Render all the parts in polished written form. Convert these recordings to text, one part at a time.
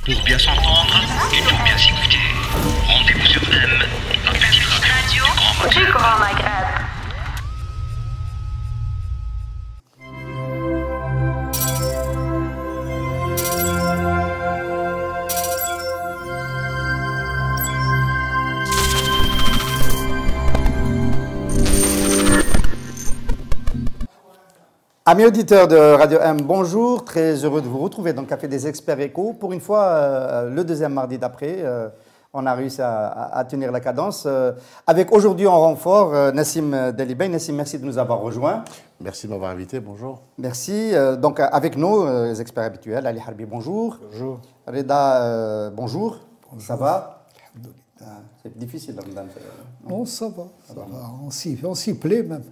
Pour bien s'entendre et pour bien s'écouter, rendez-vous sur M, la petite radio du Grand Maghreb. Amis auditeurs de Radio M, bonjour. Très heureux de vous retrouver dans le Café des Experts Éco. Pour une fois, le deuxième mardi d'après, on a réussi à tenir la cadence. Avec aujourd'hui en renfort, Nassim Delibey. Nassim, merci de nous avoir rejoints. Merci de m'avoir invité, bonjour. Merci. Donc avec nous, les experts habituels, Ali Harbi, bonjour. Bonjour. Reda, bonjour. Ça va? C'est difficile, Ramadan. Non, ça va. On s'y plaît même.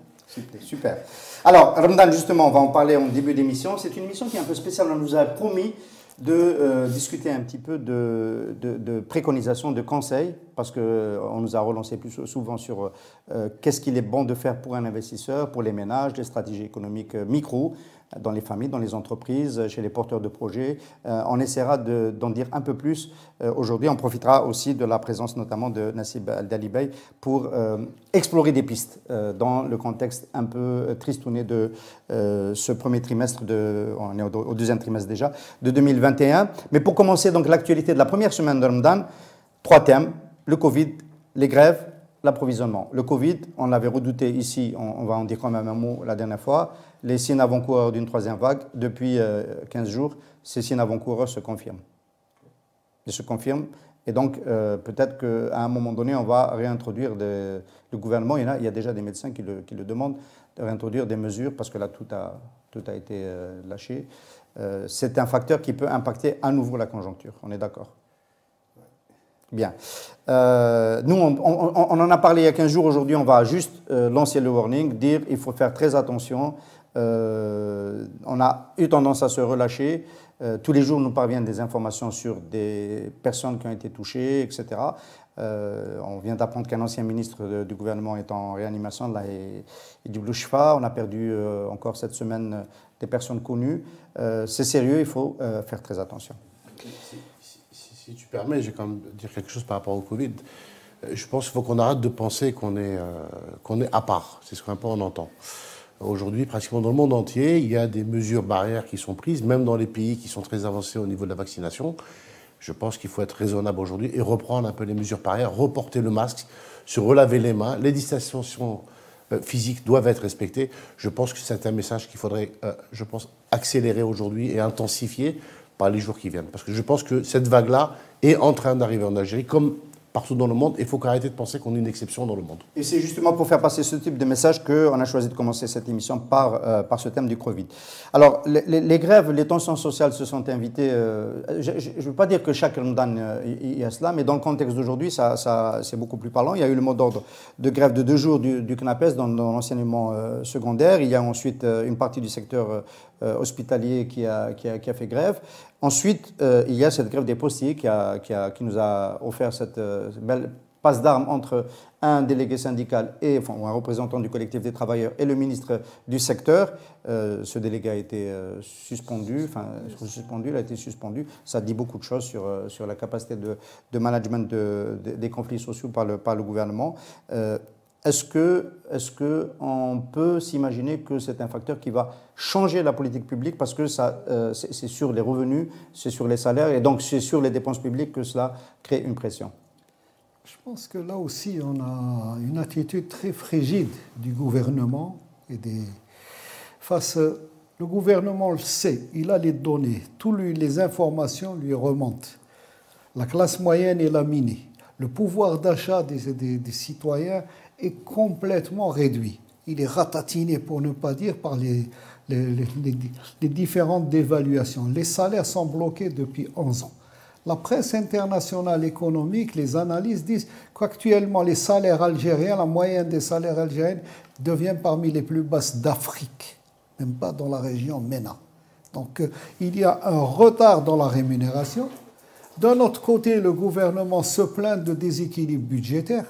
Super. Alors, Ramadan, justement, on va en parler en début d'émission. C'est une émission qui est un peu spéciale. On nous a promis de discuter un petit peu de préconisations, de conseils, parce qu'on nous a relancé plus souvent sur qu'est-ce qu'il est bon de faire pour un investisseur, pour les ménages, les stratégies économiques micro, dans les familles, dans les entreprises, chez les porteurs de projets. On essaiera d'en dire un peu plus aujourd'hui. On profitera aussi de la présence notamment de Nassim Delibey pour explorer des pistes dans le contexte un peu tristouné de ce premier trimestre, on est au deuxième trimestre déjà, de 2021. Mais pour commencer, donc l'actualité de la première semaine de Ramadan, 3 thèmes, le Covid, les grèves, l'approvisionnement. Le Covid, on l'avait redouté ici, on va en dire quand même un mot la dernière fois. Les signes avant-coureurs d'une troisième vague, depuis 15 jours, ces signes avant-coureurs se confirment. Ils se confirment. Et donc, peut-être qu'à un moment donné, on va réintroduire le gouvernement. Il y a déjà des médecins qui le demandent, de réintroduire des mesures, parce que là, tout a été lâché. C'est un facteur qui peut impacter à nouveau la conjoncture. On est d'accord? Bien. Nous, on en a parlé il y a 15 jours. Aujourd'hui, on va juste lancer le warning, dire qu'il faut faire très attention. On a eu tendance à se relâcher. Tous les jours, nous parviennent des informations sur des personnes qui ont été touchées, etc. On vient d'apprendre qu'un ancien ministre du gouvernement est en réanimation, là, et du Blouchfa. On a perdu encore cette semaine des personnes connues. C'est sérieux, il faut faire très attention. Si tu permets, je vais quand même dire quelque chose par rapport au Covid. Je pense qu'il faut qu'on arrête de penser qu'on est à part. C'est ce qu'un peu on entend. Aujourd'hui, pratiquement dans le monde entier, il y a des mesures barrières qui sont prises, même dans les pays qui sont très avancés au niveau de la vaccination. Je pense qu'il faut être raisonnable aujourd'hui et reprendre un peu les mesures barrières, reporter le masque, se relaver les mains. Les distanciations physiques doivent être respectées. Je pense que c'est un message qu'il faudrait, accélérer aujourd'hui et intensifier par les jours qui viennent. Parce que je pense que cette vague-là est en train d'arriver en Algérie, comme partout dans le monde. Il faut arrêter de penser qu'on est une exception dans le monde. Et c'est justement pour faire passer ce type de message qu'on a choisi de commencer cette émission par ce thème du Covid. Alors, les grèves, les tensions sociales se sont invitées. Je ne veux pas dire que chaque Ramadan il y a cela, mais dans le contexte d'aujourd'hui, c'est beaucoup plus parlant. Il y a eu le mot d'ordre de grève de 2 jours du CNAPES dans l'enseignement secondaire. Il y a ensuite une partie du secteur hospitalier qui a fait grève. Ensuite, il y a cette grève des postiers qui nous a offert cette belle passe d'armes entre un délégué syndical ou un représentant du collectif des travailleurs et le ministre du secteur. Ce délégué a été suspendu, il a été suspendu. Ça dit beaucoup de choses sur la capacité de management des conflits sociaux par le gouvernement. Est-ce qu'on peut s'imaginer que c'est un facteur qui va changer la politique publique parce que c'est sur les revenus, c'est sur les salaires et donc c'est sur les dépenses publiques que cela crée une pression? Je pense que là aussi, on a une attitude très frigide du gouvernement. Le gouvernement le sait, il a les données, toutes les informations lui remontent. La classe moyenne est laminée. Le pouvoir d'achat des citoyens est complètement réduit. Il est ratatiné, pour ne pas dire, par les différentes dévaluations. Les salaires sont bloqués depuis 11 ans. La presse internationale économique, les analystes disent qu'actuellement, les salaires algériens, la moyenne des salaires algériens devient parmi les plus basses d'Afrique, même pas dans la région MENA. Donc, il y a un retard dans la rémunération. D'un autre côté, le gouvernement se plaint de déséquilibre budgétaire.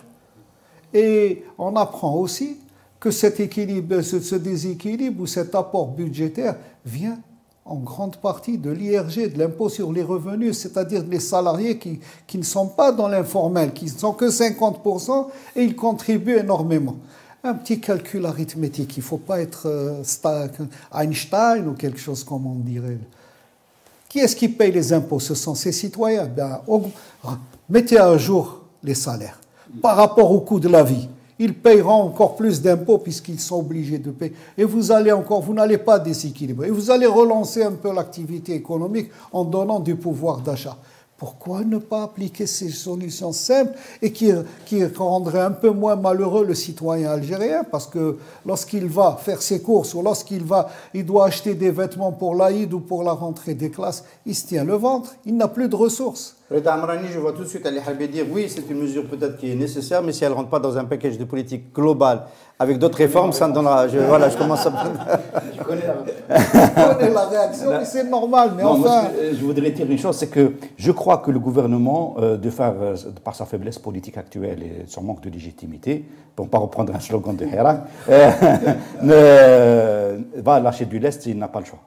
Et on apprend aussi que cet équilibre, ce déséquilibre ou cet apport budgétaire vient en grande partie de l'IRG, de l'impôt sur les revenus, c'est-à-dire les salariés qui ne sont pas dans l'informel, qui ne sont que 50% et ils contribuent énormément. Un petit calcul arithmétique, il ne faut pas être Einstein ou quelque chose comme on dirait. Qui est-ce qui paye les impôts? Ce sont ces citoyens. Mettez à jour les salaires par rapport au coût de la vie. Ils payeront encore plus d'impôts puisqu'ils sont obligés de payer. Et vous n'allez pas déséquilibrer. Et vous allez relancer un peu l'activité économique en donnant du pouvoir d'achat. Pourquoi ne pas appliquer ces solutions simples et qui rendraient un peu moins malheureux le citoyen algérien? Parce que lorsqu'il va faire ses courses ou il doit acheter des vêtements pour l'Aïd ou pour la rentrée des classes, il se tient le ventre, il n'a plus de ressources. Reda Amrani, je vois tout de suite Ali Harbi dire oui, c'est une mesure peut-être qui est nécessaire, mais si elle ne rentre pas dans un package de politique globale avec d'autres réformes, ça ne donnera. Je commence à. Je connais la réaction, mais c'est normal. Mais non, enfin. moi, je voudrais dire une chose, c'est que je crois que le gouvernement, par sa faiblesse politique actuelle et son manque de légitimité, pour ne pas reprendre un slogan de Hirak, va lâcher du lest, il n'a pas le choix.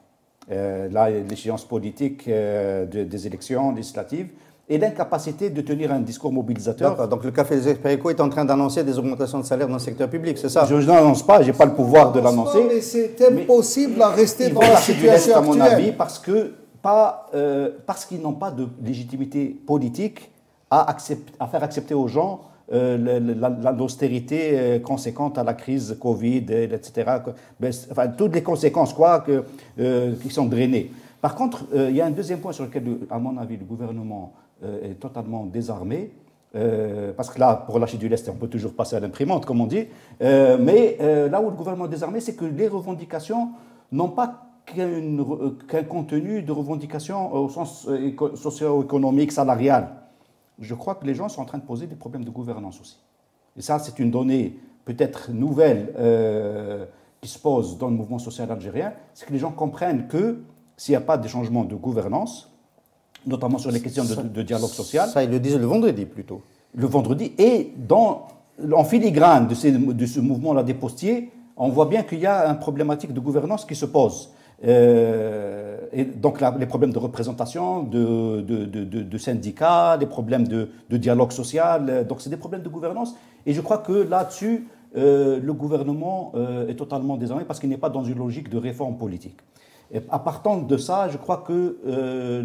L'échéance politique des élections législatives et l'incapacité de tenir un discours mobilisateur. Donc le Café des Experts est en train d'annoncer des augmentations de salaire dans le secteur public, c'est ça? Je n'annonce pas, je n'ai pas le pouvoir de l'annoncer. Mais c'est impossible à rester dans la lâcher du lest, situation à mon avis, actuelle. parce qu'ils n'ont pas de légitimité politique à faire accepter aux gens l'austérité conséquente à la crise Covid, etc. Enfin, toutes les conséquences qui sont drainées. Par contre, il y a un deuxième point sur lequel, à mon avis, le gouvernement est totalement désarmé. Parce que là, pour lâcher du lest, on peut toujours passer à l'imprimante, comme on dit. Mais là où le gouvernement est désarmé, c'est que les revendications n'ont pas qu'un contenu de revendication au sens socio-économique, salarial. Je crois que les gens sont en train de poser des problèmes de gouvernance aussi. Et ça, c'est une donnée peut-être nouvelle qui se pose dans le mouvement social algérien, c'est que les gens comprennent que s'il n'y a pas de changement de gouvernance, notamment sur les questions de dialogue social... Ça, ils le disent le vendredi plutôt. Le vendredi, et en filigrane de ce mouvement-là des postiers, on voit bien qu'il y a une problématique de gouvernance qui se pose. Et donc les problèmes de représentation, de syndicats, les problèmes de dialogue social, donc c'est des problèmes de gouvernance. Et je crois que là-dessus, le gouvernement est totalement désarmé parce qu'il n'est pas dans une logique de réforme politique. Et à partant de ça, je crois que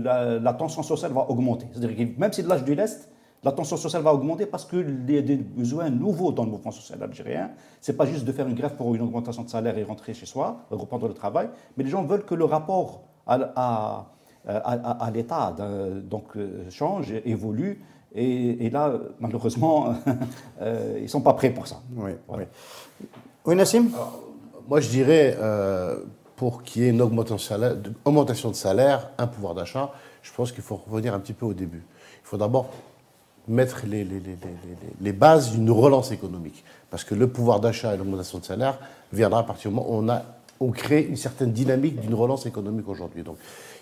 la tension sociale va augmenter. C'est-à-dire que même si de l'âge du lest, la tension sociale va augmenter parce qu'il y a des besoins nouveaux dans le mouvement social algérien. Ce n'est pas juste de faire une grève pour une augmentation de salaire et rentrer chez soi, reprendre le travail, mais les gens veulent que le rapport à l'État change, évolue. Et là, malheureusement, ils ne sont pas prêts pour ça. Oui, voilà. Oui Nassim? Moi, je dirais, pour qu'il y ait une augmentation de salaire, un pouvoir d'achat, je pense qu'il faut revenir un petit peu au début. Il faut d'abord mettre les bases d'une relance économique. Parce que le pouvoir d'achat et l'augmentation de salaire viendra à partir du moment où on crée une certaine dynamique d'une relance économique aujourd'hui. Donc,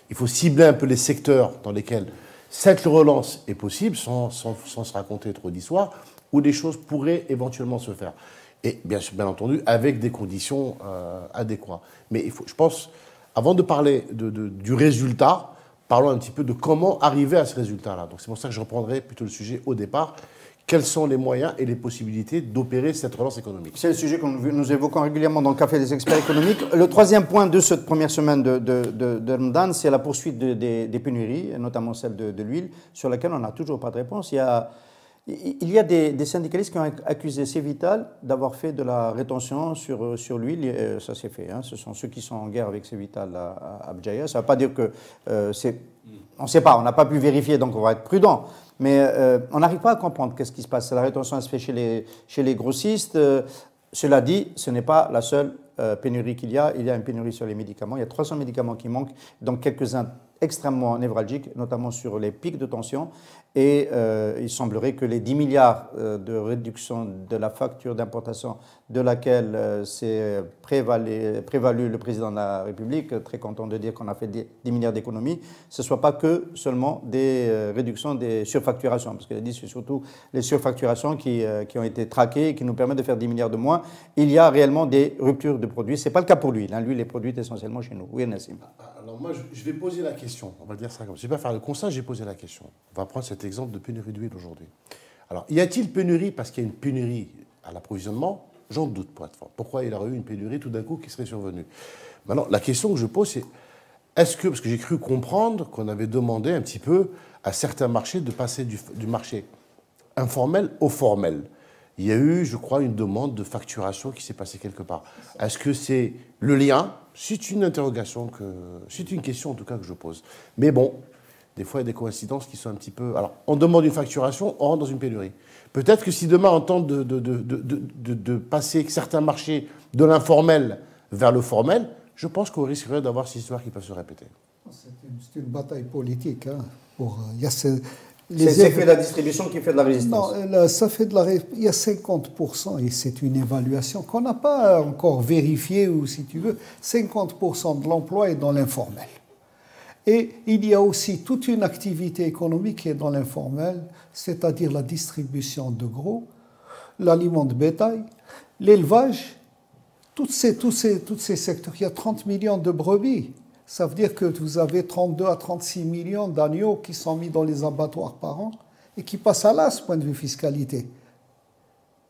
il faut cibler un peu les secteurs dans lesquels cette relance est possible, sans se raconter trop d'histoires, où les choses pourraient éventuellement se faire. Et bien entendu, avec des conditions adéquates. Mais je pense, avant de parler du résultat, parlons un petit peu de comment arriver à ce résultat-là. Donc c'est pour ça que je reprendrai plutôt le sujet au départ. Quels sont les moyens et les possibilités d'opérer cette relance économique? C'est le sujet que nous évoquons régulièrement dans le Café des Experts économiques. Le troisième point de cette première semaine de Ramadan, c'est la poursuite des pénuries, notamment celle de l'huile, sur laquelle on n'a toujours pas de réponse. Il y a des syndicalistes qui ont accusé Cévital d'avoir fait de la rétention sur l'huile. Ça s'est fait. Hein. Ce sont ceux qui sont en guerre avec Cévital à Bjaïa. Ça ne veut pas dire que c'est... On ne sait pas, on n'a pas pu vérifier, donc on va être prudent. Mais on n'arrive pas à comprendre qu'est-ce qui se passe. La rétention, elle se fait chez les grossistes. Cela dit, ce n'est pas la seule pénurie qu'il y a. Il y a une pénurie sur les médicaments. Il y a 300 médicaments qui manquent, donc quelques-uns extrêmement névralgique, notamment sur les pics de tension. Et il semblerait que les 10 milliards de réduction de la facture d'importation de laquelle s'est prévalu le président de la République, très content de dire qu'on a fait 10 milliards d'économies, ce ne soit pas que seulement des réductions des surfacturations, parce qu'il a dit que c'est surtout les surfacturations qui ont été traquées et qui nous permettent de faire 10 milliards de moins. Il y a réellement des ruptures de produits. Ce n'est pas le cas pour lui. Lui, les produits essentiellement chez nous. Oui, Nassim. Alors moi, je vais poser la question. On va dire ça comme ça. Je ne vais pas faire le constat, j'ai posé la question. On va prendre cet exemple de pénurie d'huile aujourd'hui. Alors, y a-t-il pénurie parce qu'il y a une pénurie à l'approvisionnement? J'en doute, pour être franc. Pourquoi il y aurait eu une pénurie tout d'un coup qui serait survenue? Maintenant, la question que je pose, c'est parce que j'ai cru comprendre qu'on avait demandé un petit peu à certains marchés de passer du marché informel au formel. Il y a eu, je crois, une demande de facturation qui s'est passée quelque part. Est-ce que c'est le lien? C'est une interrogation c'est une question en tout cas que je pose. Mais bon, des fois il y a des coïncidences qui sont un petit peu. Alors, on demande une facturation, on rentre dans une pénurie. Peut-être que si demain on tente de passer certains marchés de l'informel vers le formel, je pense qu'on risquerait d'avoir ces histoires qui peuvent se répéter. C'est une bataille politique. Hein, c'est la distribution qui fait de la résistance. Non, ça fait il y a 50%, et c'est une évaluation qu'on n'a pas encore vérifiée, ou si tu veux, 50% de l'emploi est dans l'informel. Et il y a aussi toute une activité économique qui est dans l'informel, c'est-à-dire la distribution de gros, l'aliment de bétail, l'élevage, tous ces secteurs. Il y a 30 millions de brebis. Ça veut dire que vous avez 32 à 36 millions d'agneaux qui sont mis dans les abattoirs par an et qui passent à l'as, point de vue fiscalité.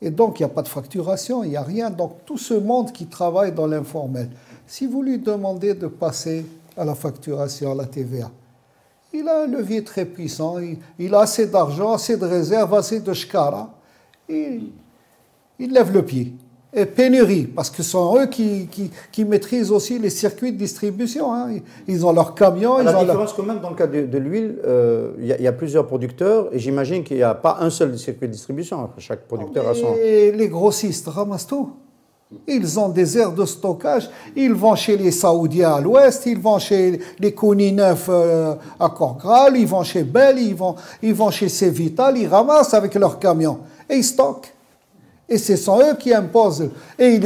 Et donc, il n'y a pas de facturation, il n'y a rien. Donc, tout ce monde qui travaille dans l'informel, si vous lui demandez de passer à la facturation, à la TVA, il a un levier très puissant, il a assez d'argent, assez de réserves, assez de shkara, et il lève le pied. Et pénurie, parce que ce sont eux qui maîtrisent aussi les circuits de distribution. Hein. Ils ont leurs camions. La différence quand même, dans le cas de l'huile, il y a plusieurs producteurs, et j'imagine qu'il n'y a pas un seul circuit de distribution. Chaque producteur a son... Et les grossistes ramassent tout. Ils ont des aires de stockage. Ils vont chez les Saoudiens à l'ouest, ils vont chez les Kouninef à Corgral, ils vont chez Bell, ils vont chez Cevital, ils ramassent avec leurs camions. Et ils stockent. Et ce sont eux qui imposent. Et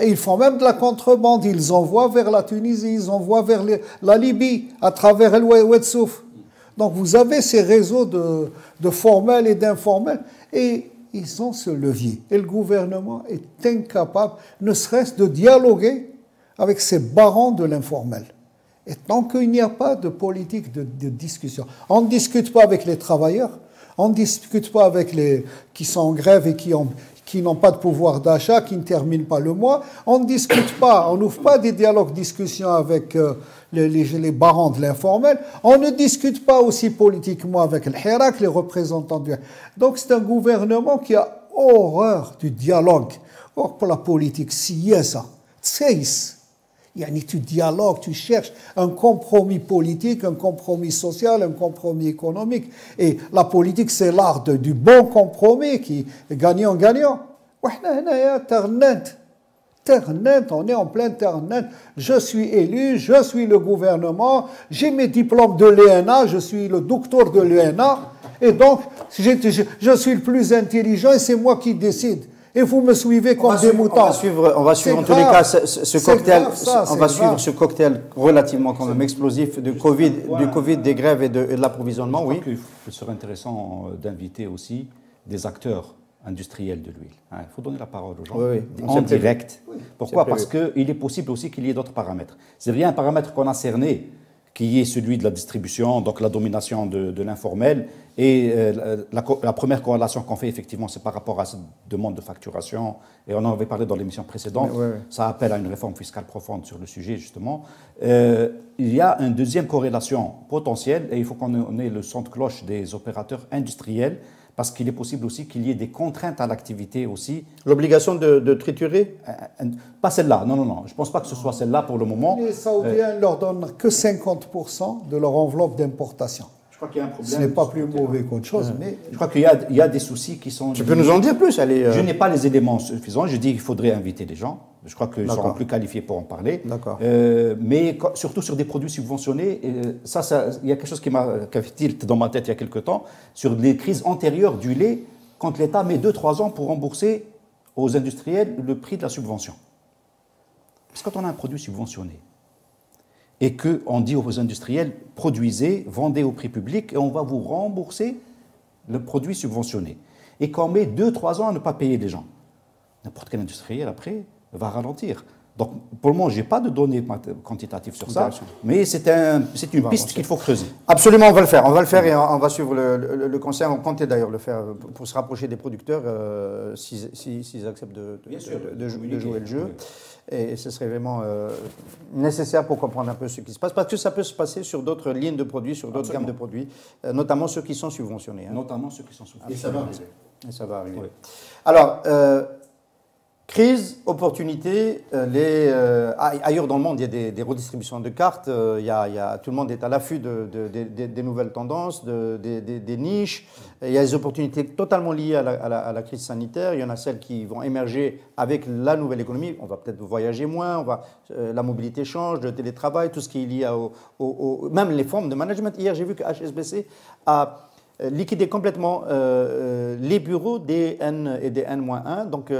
ils font même de la contrebande. Ils envoient vers la Tunisie, ils envoient vers la Libye, à travers El Ouedsouf. Donc vous avez ces réseaux de formels et d'informels. Et ils ont ce levier. Et le gouvernement est incapable, ne serait-ce de dialoguer avec ces barons de l'informel. Et tant qu'il n'y a pas de politique de discussion, on ne discute pas avec les travailleurs, on ne discute pas avec les qui sont en grève et qui n'ont pas de pouvoir d'achat, qui ne terminent pas le mois. On ne discute pas, on n'ouvre pas des dialogues, discussions avec les barons de l'informel. On ne discute pas aussi politiquement avec le Hirak, les représentants du... Donc c'est un gouvernement qui a horreur du dialogue. Or, pour la politique, si y a ça, tu dialogues, tu cherches un compromis politique, un compromis social, un compromis économique. Et la politique, c'est l'art du bon compromis qui est gagnant-gagnant. Terre nette, on est en pleine terre nette. Je suis élu, je suis le gouvernement, j'ai mes diplômes de l'ENA, je suis le docteur de l'ENA. Et donc, je suis le plus intelligent et c'est moi qui décide. Et vous me suivez comme des moutons. On va suivre en tous les cas ce cocktail. On va suivre ce cocktail relativement quand même explosif du Covid, des grèves et de l'approvisionnement. Oui. Il serait intéressant d'inviter aussi des acteurs industriels de l'huile. Il faut donner la parole aux gens en direct. Pourquoi? Parce qu'il est possible aussi qu'il y ait d'autres paramètres. C'est bien un paramètre qu'on a cerné, qui est celui de la distribution, donc la domination de l'informel. Et la première corrélation qu'on fait, effectivement, c'est par rapport à cette demande de facturation. Et on en avait parlé dans l'émission précédente. Ça appelle à une réforme fiscale profonde sur le sujet, justement. Il y a une deuxième corrélation potentielle, et il faut qu'on ait le son de cloche des opérateurs industriels, parce qu'il est possible aussi qu'il y ait des contraintes à l'activité aussi. L'obligation de triturer? Pas celle-là, non. Je ne pense pas que ce soit celle-là pour le moment. Les Saoudiens ne leur donnent que 50% de leur enveloppe d'importation. Je crois qu'il y a un problème. Ce n'est pas plus mauvais qu'autre chose, mais... Je crois qu'il y a des soucis qui sont... Tu peux nous en dire plus? Je n'ai pas les éléments suffisants. Je dis qu'il faudrait inviter des gens. Je crois qu'ils seront D'accord. plus qualifiés pour en parler. D'accord. Mais surtout sur des produits subventionnés. Il y a quelque chose qui a fait tilt dans ma tête il y a quelque temps, sur les crises antérieures du lait, quand l'État met 2-3 ans pour rembourser aux industriels le prix de la subvention. Parce que quand on a un produit subventionné, et qu'on dit aux industriels, produisez, vendez au prix public, et on va vous rembourser le produit subventionné. Et qu'on met 2-3 ans à ne pas payer les gens. N'importe quel industriel, après, va ralentir. Donc, pour le moment, je n'ai pas de données quantitatives sur ça, mais c'est une piste qu'il faut creuser. Absolument, on va le faire. On va le faire et on va suivre le conseil. On comptait d'ailleurs le faire pour se rapprocher des producteurs s'ils acceptent de jouer le jeu. Et ce serait vraiment nécessaire pour comprendre un peu ce qui se passe. Parce que ça peut se passer sur d'autres lignes de produits, sur d'autres gammes de produits, notamment ceux qui sont subventionnés. Notamment ceux qui sont subventionnés. Et ça va arriver. Oui. Alors, crise, opportunité, ailleurs dans le monde, il y a des redistributions de cartes, tout le monde est à l'affût des nouvelles tendances, des niches. Il y a des opportunités totalement liées à la crise sanitaire, il y en a celles qui vont émerger avec la nouvelle économie. On va peut-être voyager moins, la mobilité change, le télétravail, tout ce qui est lié même les formes de management. Hier, j'ai vu que HSBC a liquider complètement les bureaux des N et des N-1. Donc,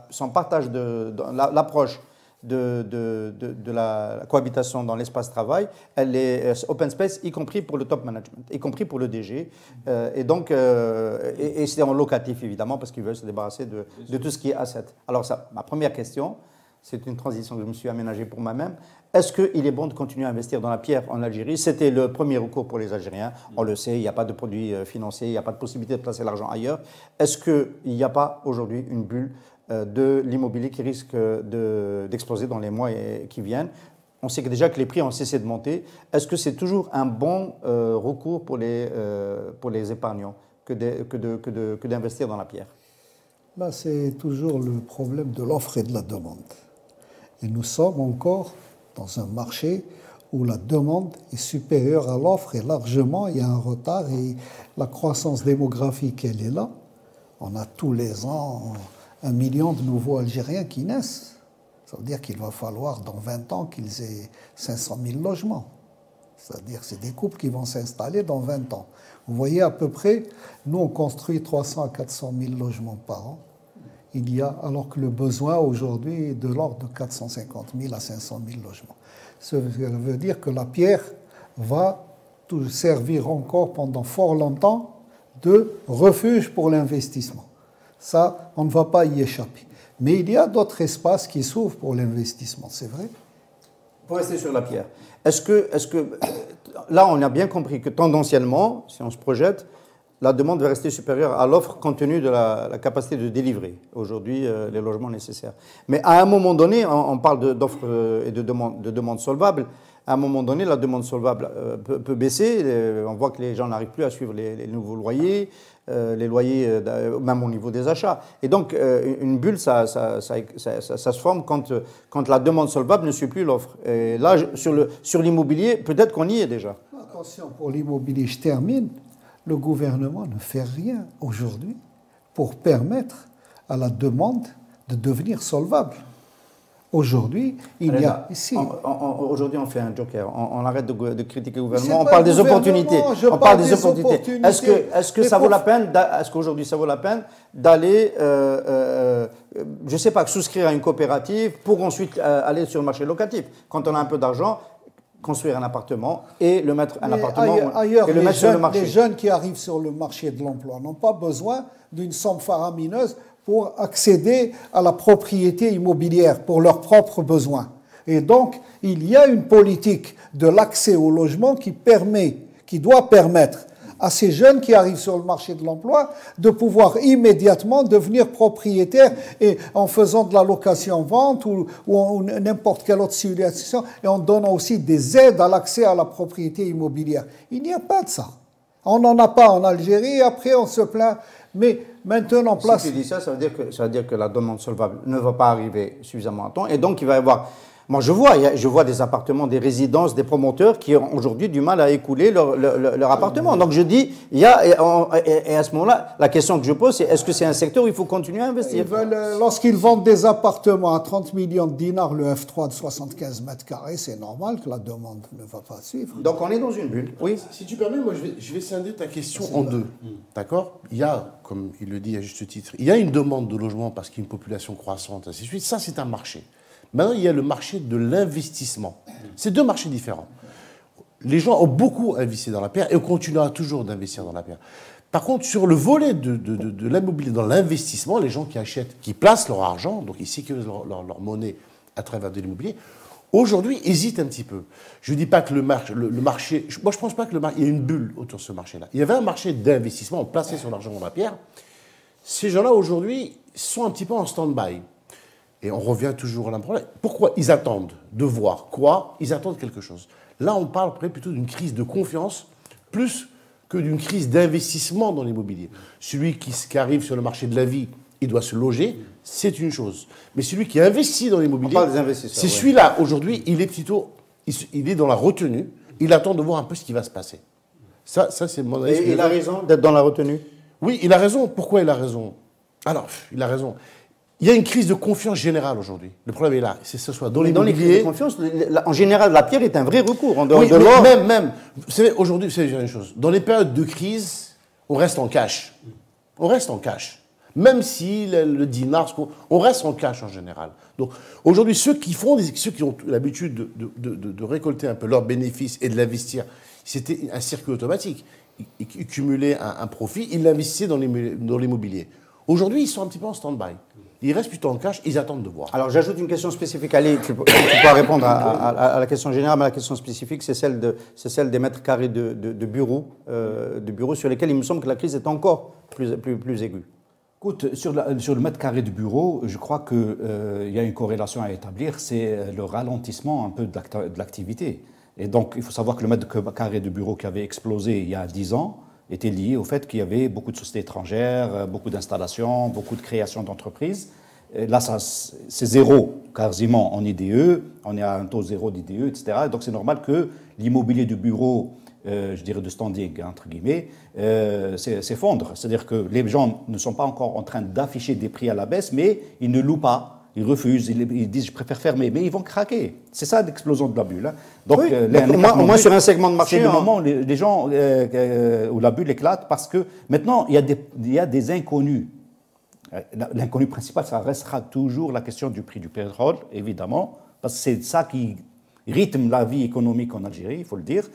son partage l'approche de la cohabitation dans l'espace travail, elle est open space, y compris pour le top management, y compris pour le DG. Et donc, c'est en locatif, évidemment, parce qu'ils veulent se débarrasser de tout ce qui est asset. Alors, ma première question, c'est une transition que je me suis aménagée pour moi-même. Est-ce qu'il est bon de continuer à investir dans la pierre en Algérie? C'était le premier recours pour les Algériens. On le sait, il n'y a pas de produits financiers, il n'y a pas de possibilité de placer l'argent ailleurs. Est-ce qu'il n'y a pas aujourd'hui une bulle de l'immobilier qui risque d'exploser dans les mois qui viennent? On sait que déjà que les prix ont cessé de monter. Est-ce que c'est toujours un bon recours pour les épargnants que d'investir dans la pierre? Là, c'est toujours le problème de l'offre et de la demande. Et nous sommes encore dans un marché où la demande est supérieure à l'offre et largement, il y a un retard et la croissance démographique, elle est là. On a tous les ans 1 million de nouveaux Algériens qui naissent. Ça veut dire qu'il va falloir dans 20 ans qu'ils aient 500 000 logements. C'est-à-dire que c'est des couples qui vont s'installer dans 20 ans. Vous voyez à peu près, nous on construit 300 à 400 000 logements par an. Alors que le besoin aujourd'hui est de l'ordre de 450 000 à 500 000 logements. Ça veut dire que la pierre va servir encore pendant fort longtemps de refuge pour l'investissement. Ça, on ne va pas y échapper. Mais il y a d'autres espaces qui s'ouvrent pour l'investissement, c'est vrai. Pour rester sur la pierre, est-ce que là, on a bien compris que tendanciellement, si on se projette, la demande va rester supérieure à l'offre compte tenu de la capacité de délivrer aujourd'hui les logements nécessaires. Mais à un moment donné, on parle d'offres et de demande solvable. À un moment donné, la demande solvable peut baisser. On voit que les gens n'arrivent plus à suivre les nouveaux loyers, les loyers même au niveau des achats. Et donc, une bulle, ça se forme quand la demande solvable ne suit plus l'offre. Et là, sur l'immobilier, peut-être qu'on y est déjà. Attention, pour l'immobilier, je termine. Le gouvernement ne fait rien aujourd'hui pour permettre à la demande de devenir solvable. Aujourd'hui, il y a ici. Aujourd'hui, on fait un joker. On arrête de critiquer le gouvernement. On parle des opportunités. On parle des opportunités. Est-ce que ça vaut la peine? Est-ce qu'aujourd'hui, ça vaut la peine d'aller, je ne sais pas, souscrire à une coopérative pour ensuite aller sur le marché locatif? Quand on a un peu d'argent, construire un appartement et le mettre ailleurs, et le mettre sur le marché. Les jeunes qui arrivent sur le marché de l'emploi n'ont pas besoin d'une somme faramineuse pour accéder à la propriété immobilière pour leurs propres besoins. Et donc, il y a une politique de l'accès au logement qui doit permettre à ces jeunes qui arrivent sur le marché de l'emploi de pouvoir immédiatement devenir propriétaires et en faisant de la location-vente ou n'importe quelle autre situation et en donnant aussi des aides à l'accès à la propriété immobilière. Il n'y a pas de ça. On n'en a pas en Algérie, après on se plaint. Mais maintenant en place... Si tu dis ça, ça veut dire que la demande solvable ne va pas arriver suffisamment à temps et donc il va y avoir Moi, je vois des appartements, des résidences, des promoteurs qui ont aujourd'hui du mal à écouler leur appartement. Donc, je dis, et à ce moment-là, la question que je pose, c'est est-ce que c'est un secteur où il faut continuer à investir? Lorsqu'ils vendent des appartements à 30 millions de dinars, le F3 de 75 mètres carrés, c'est normal que la demande ne va pas suivre. Donc, on est dans une bulle. Oui. Si tu permets, moi, je vais scinder ta question en deux. D'accord? Il y a, comme il le dit à juste titre, il y a une demande de logement parce qu'il y a une population croissante, ainsi de suite. Ça, c'est un marché. Maintenant, il y a le marché de l'investissement. C'est deux marchés différents. Les gens ont beaucoup investi dans la pierre et on continuera toujours d'investir dans la pierre. Par contre, sur le volet de l'immobilier, dans l'investissement, les gens qui achètent, qui placent leur argent, donc ils sécurisent leur monnaie à travers de l'immobilier, aujourd'hui, hésitent un petit peu. Je ne dis pas que le marché... Moi, je ne pense pas qu'il y ait une bulle autour de ce marché-là. Il y avait un marché d'investissement, on plaçait son argent dans la pierre. Ces gens-là, aujourd'hui, sont un petit peu en stand-by. Et on revient toujours à un problème. Pourquoi? Ils attendent de voir quoi? Ils attendent quelque chose. Là, on parle plutôt d'une crise de confiance, plus que d'une crise d'investissement dans l'immobilier. Celui qui arrive sur le marché de la vie, il doit se loger, c'est une chose. Mais celui qui investit dans l'immobilier, c'est celui-là, aujourd'hui, il est dans la retenue, il attend de voir un peu ce qui va se passer. Ça c'est mon avis. Et il a raison d'être dans la retenue? Oui, il a raison. Pourquoi il a raison? Alors, il a raison. Il y a une crise de confiance générale aujourd'hui. Le problème est là. C'est ce soit dans l'immobilier. Dans les crises de confiance, en général, la pierre est un vrai recours. En dehors oui, de l'or. Même. Vous savez, aujourd'hui, c'est une chose. Dans les périodes de crise, on reste en cash. On reste en cash. Même si le dinar, on reste en cash en général. Donc, aujourd'hui, ceux qui ont l'habitude de récolter un peu leurs bénéfices et de l'investir, c'était un circuit automatique. Ils cumulaient un profit, ils l'investissaient dans l'immobilier. Aujourd'hui, ils sont un petit peu en stand-by. Ils restent plutôt en cash, ils attendent de voir. Alors j'ajoute une question spécifique. Ali, tu pourras répondre à la question générale, mais la question spécifique, c'est celle des mètres carrés de bureaux sur lesquels il me semble que la crise est encore plus aiguë. Écoute, sur le mètre carré de bureau, je crois qu'il y a une corrélation à établir, c'est le ralentissement un peu de l'activité. Et donc, il faut savoir que le mètre carré de bureau qui avait explosé il y a 10 ans, était lié au fait qu'il y avait beaucoup de sociétés étrangères, beaucoup d'installations, beaucoup de création d'entreprises. Là, c'est zéro quasiment en IDE, on est à un taux zéro d'IDE, etc. Donc c'est normal que l'immobilier de bureau, je dirais de standing, entre guillemets, s'effondre. C'est-à-dire que les gens ne sont pas encore en train d'afficher des prix à la baisse, mais ils ne louent pas. Ils refusent, ils disent je préfère fermer, mais ils vont craquer. C'est ça l'explosion de la bulle. Hein. Donc, oui, au moins sur un segment de marché. C'est le moment où les gens, où la bulle éclate, parce que maintenant, il y a des inconnus. L'inconnu principal, ça restera toujours la question du prix du pétrole, évidemment, parce que c'est ça qui rythme la vie économique en Algérie, il faut le dire,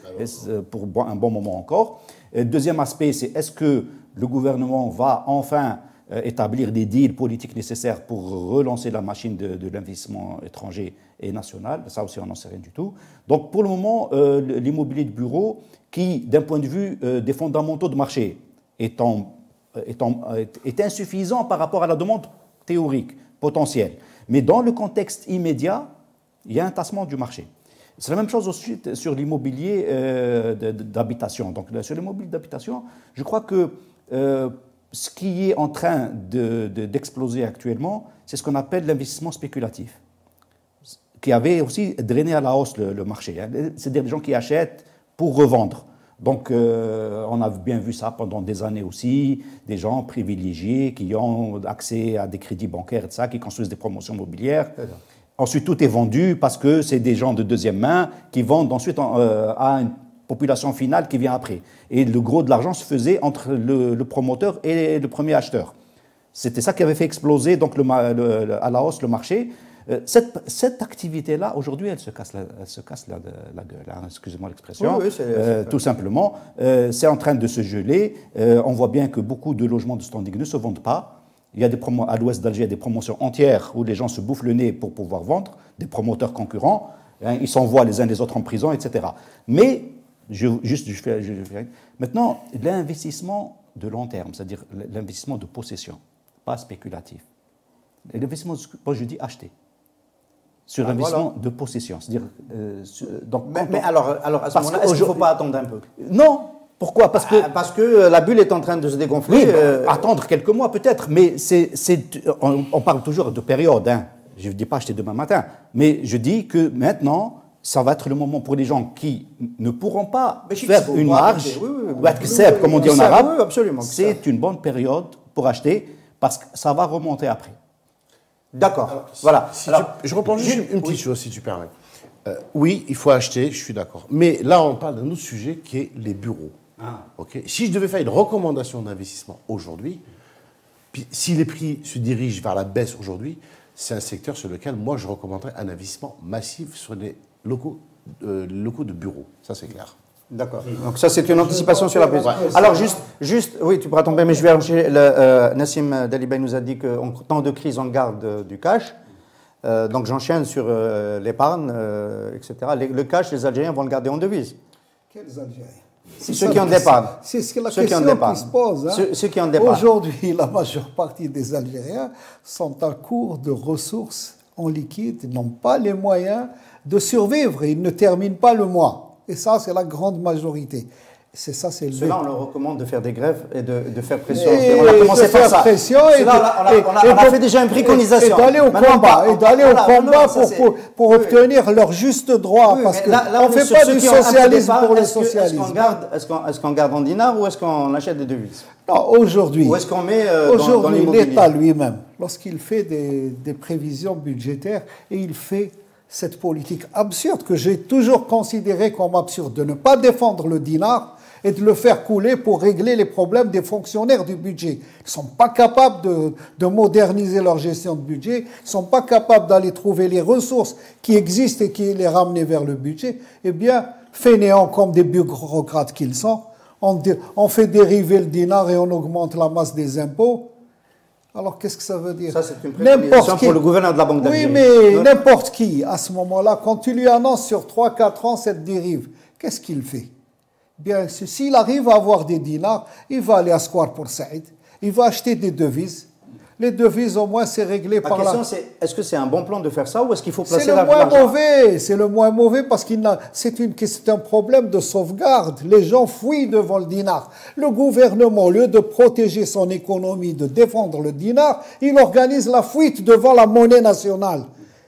pour un bon moment encore. Deuxième aspect, c'est est-ce que le gouvernement va enfin établir des deals politiques nécessaires pour relancer la machine de l'investissement étranger et national. Ça aussi, on n'en sait rien du tout. Donc, pour le moment, l'immobilier de bureau, qui, d'un point de vue des fondamentaux de marché, est insuffisant par rapport à la demande théorique, potentielle. Mais dans le contexte immédiat, il y a un tassement du marché. C'est la même chose aussi sur l'immobilier d'habitation. Donc, sur l'immobilier d'habitation, je crois que ce qui est en train d'exploser actuellement, c'est ce qu'on appelle l'investissement spéculatif, qui avait aussi drainé à la hausse le marché. C'est-à-dire des gens qui achètent pour revendre. Donc, on a bien vu ça pendant des années aussi, des gens privilégiés qui ont accès à des crédits bancaires et tout ça, qui construisent des promotions immobilières. Ensuite, tout est vendu parce que c'est des gens de deuxième main qui vendent ensuite à une population finale qui vient après. Et le gros de l'argent se faisait entre le promoteur et le premier acheteur. C'était ça qui avait fait exploser donc à la hausse le marché. Cette activité-là, aujourd'hui, elle se casse la gueule, hein, excusez-moi l'expression, oui, tout simplement. C'est en train de se geler. On voit bien que beaucoup de logements de standing ne se vendent pas. Il y a à l'ouest d'Alger, il y a des promotions entières où les gens se bouffent le nez pour pouvoir vendre, des promoteurs concurrents. Hein, ils s'envoient les uns les autres en prison, etc. Mais maintenant, l'investissement de long terme, c'est-à-dire l'investissement de possession, pas spéculatif. L'investissement, quand je dis acheter, sur l'investissement de possession. C'est-à-dire, mais alors à ce moment-là, est-ce qu'il ne faut pas attendre un peu? Non. Pourquoi? Parce que la bulle est en train de se dégonfler. Oui, attendre quelques mois peut-être, mais on parle toujours de période. Hein. Je ne dis pas acheter demain matin, mais je dis que maintenant, ça va être le moment pour les gens qui ne pourront pas faire une marge, comme on dit en arabe. C'est une bonne période pour acheter parce que ça va remonter après. D'accord. Voilà. Je reprends juste une petite chose, si tu permets. Oui, il faut acheter, je suis d'accord. Mais là, on parle d'un autre sujet qui est les bureaux. Okay. Si je devais faire une recommandation d'investissement aujourd'hui, si les prix se dirigent vers la baisse aujourd'hui, c'est un secteur sur lequel moi je recommanderais un investissement massif sur les locaux de bureaux. Ça, c'est clair. D'accord. Donc ça, c'est une anticipation sur la baisse. Alors juste, oui, tu pourras tomber, mais je vais arranger. Nassim Dalibay nous a dit qu'en temps de crise, on garde du cash. Donc j'enchaîne sur l'épargne, etc. Le cash, les Algériens vont le garder en devise. Quels Algériens? Ceux qui ont d'épargne. C'est la question qui se pose. Hein. Ceux qui ont d'épargne. Aujourd'hui, la majeure partie des Algériens sont à court de ressources en liquide, ils n'ont pas les moyens de survivre, ils ne terminent pas le mois. Et ça, c'est la grande majorité. Cela, on leur recommande de faire des grèves et de faire pression. On a commencé par ça. On a fait déjà une préconisation. Et d'aller au combat, pour obtenir leur juste droit. Parce qu'on ne fait pas du socialisme pour le socialisme. Est-ce qu'on garde en dinars ou est-ce qu'on achète des devises? Non, aujourd'hui. Ou est-ce qu'on met dans l'immobilier? L'État lui-même, lorsqu'il fait des prévisions budgétaires, et il fait cette politique absurde que j'ai toujours considérée comme absurde, de ne pas défendre le dinar et de le faire couler pour régler les problèmes des fonctionnaires du budget. Ils ne sont pas capables de moderniser leur gestion de budget, ils ne sont pas capables d'aller trouver les ressources qui existent et qui les ramener vers le budget. Eh bien, fainéants comme des bureaucrates qu'ils sont, on fait dériver le dinar et on augmente la masse des impôts. Alors, qu'est-ce que ça veut dire? Ça, c'est une préconisation pour le gouverneur de la Banque d'Algérie. Oui, mais n'importe qui, à ce moment-là, quand tu lui annonces sur 3-4 ans cette dérive, qu'est-ce qu'il fait? Bien, s'il arrive à avoir des dinars, il va aller à Square pour Saïd, il va acheter des devises. Les devises, au moins, c'est réglé par là. La question, c'est, est-ce que c'est un bon plan de faire ça ou est-ce qu'il faut placer l'argent? C'est le moins mauvais parce que c'est un problème de sauvegarde. Les gens fuient devant le dinar. Le gouvernement, au lieu de protéger son économie, de défendre le dinar, il organise la fuite devant la monnaie nationale.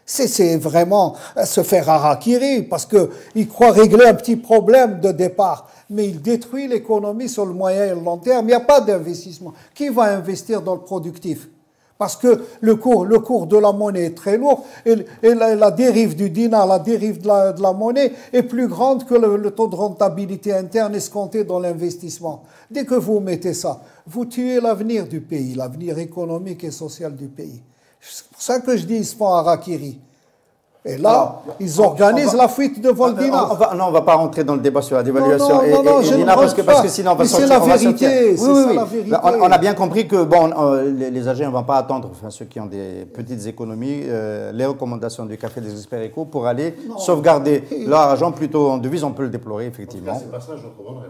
C'est vraiment se faire harakiri parce qu'il croit régler un petit problème de départ. Mais il détruit l'économie sur le moyen et le long terme. Il n'y a pas d'investissement. Qui va investir dans le productif? Parce que le cours de la monnaie est très lourd et la dérive du dinar, la dérive de la monnaie est plus grande que le taux de rentabilité interne escompté dans l'investissement. Dès que vous mettez ça, vous tuez l'avenir du pays, l'avenir économique et social du pays. C'est pour ça que je dis ils se font harakiri. Et là, ils organisent la fuite devant le dinar. On ne va pas rentrer dans le débat sur la dévaluation et le dinar parce que sinon on va sortir. C'est la vérité. Oui. La vérité. On a bien compris que les Algériens ne vont pas attendre, enfin ceux qui ont des petites économies, les recommandations du Café des experts éco pour aller sauvegarder leur argent plutôt en devise. On peut le déplorer effectivement. C'est pas ça que je recommanderais.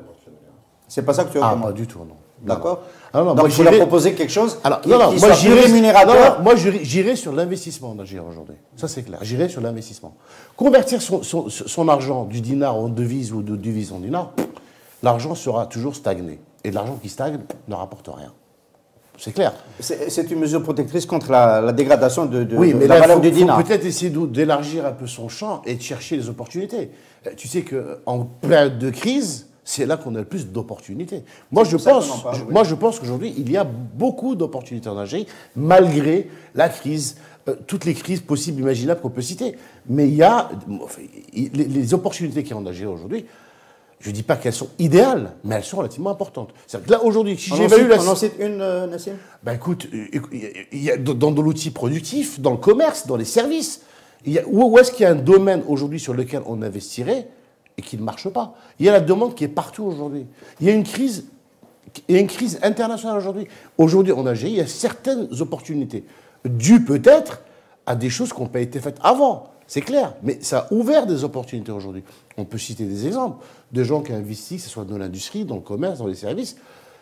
C'est pas ça que tu recommandes? Ah, pas du tout, non. D'accord. Donc il faut leur proposer quelque chose qui moi, soit plus rémunérateur. Moi, j'irai sur l'investissement en Algérie aujourd'hui. Ça, c'est clair. J'irai sur l'investissement. Convertir son argent du dinar en devise ou de devise en dinar, l'argent sera toujours stagné. Et l'argent qui stagne ne rapporte rien. C'est clair. C'est une mesure protectrice contre la dégradation de mais la valeur du dinar. Il faut peut-être essayer d'élargir un peu son champ et de chercher les opportunités. Tu sais qu'en période de crise, c'est là qu'on a le plus d'opportunités. Moi, je pense qu'aujourd'hui, il y a beaucoup d'opportunités en Algérie, malgré la crise, toutes les crises possibles, imaginables qu'on peut citer. Mais il y a les opportunités qu'il y a en Algérie aujourd'hui. Je ne dis pas qu'elles sont idéales, mais elles sont relativement importantes. C'est-à-dire que là, aujourd'hui, si j'évalue On en cite une, Nassim? Ben écoute, il y a dans l'outil productif, dans le commerce, dans les services, où est-ce qu'il y a un domaine aujourd'hui sur lequel on investirait et qui ne marche pas? Il y a la demande qui est partout aujourd'hui. Il y a une crise internationale aujourd'hui. Aujourd'hui, en Algérie, il y a certaines opportunités, dues peut-être à des choses qui n'ont pas été faites avant. C'est clair, mais ça a ouvert des opportunités aujourd'hui. On peut citer des exemples de gens qui investissent, que ce soit dans l'industrie, dans le commerce, dans les services.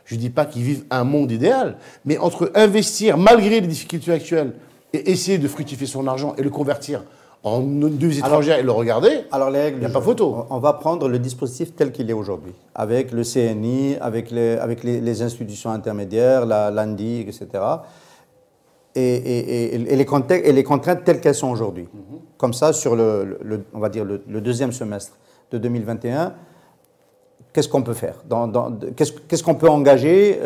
Je ne dis pas qu'ils vivent un monde idéal, mais entre investir malgré les difficultés actuelles et essayer de fructifier son argent et le convertir en devises étrangères et le regarder, il n'y a pas photo. On va prendre le dispositif tel qu'il est aujourd'hui, avec le CNI, avec les institutions intermédiaires, l'ANDI, etc. et les contraintes telles qu'elles sont aujourd'hui. Comme ça, sur on va dire le deuxième semestre de 2021, qu'est-ce qu'on peut faire? Qu'est-ce qu'on peut engager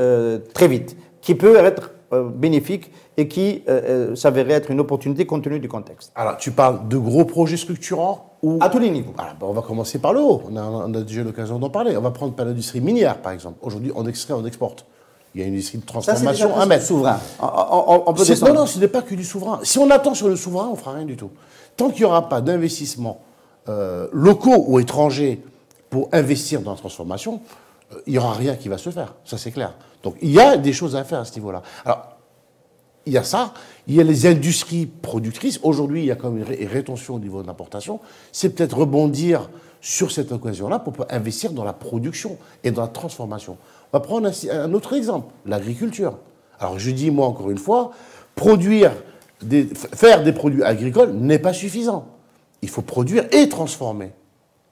très vite, qui peut être bénéfique et qui s'avérait être une opportunité compte tenu du contexte? Alors, tu parles de gros projets structurants ou... À tous les niveaux. Alors, on va commencer par le haut. On a déjà eu l'occasion d'en parler. On va prendre par l'industrie minière, par exemple. Aujourd'hui, on extrait, on exporte. Il y a une industrie de transformation à mettre. Souverain. On peut descendre. Non, ce n'est pas que du souverain. Si on attend sur le souverain, on ne fera rien du tout. Tant qu'il n'y aura pas d'investissements locaux ou étrangers pour investir dans la transformation, il n'y aura rien qui va se faire. Ça, c'est clair. Donc, il y a des choses à faire à ce niveau-là. Alors, il y a ça. Il y a les industries productrices. Aujourd'hui, il y a comme une rétention au niveau de l'importation. C'est peut-être rebondir sur cette occasion-là pour investir dans la production et dans la transformation. On va prendre un autre exemple, l'agriculture. Alors, je dis, moi, encore une fois, faire des produits agricoles n'est pas suffisant. Il faut produire et transformer.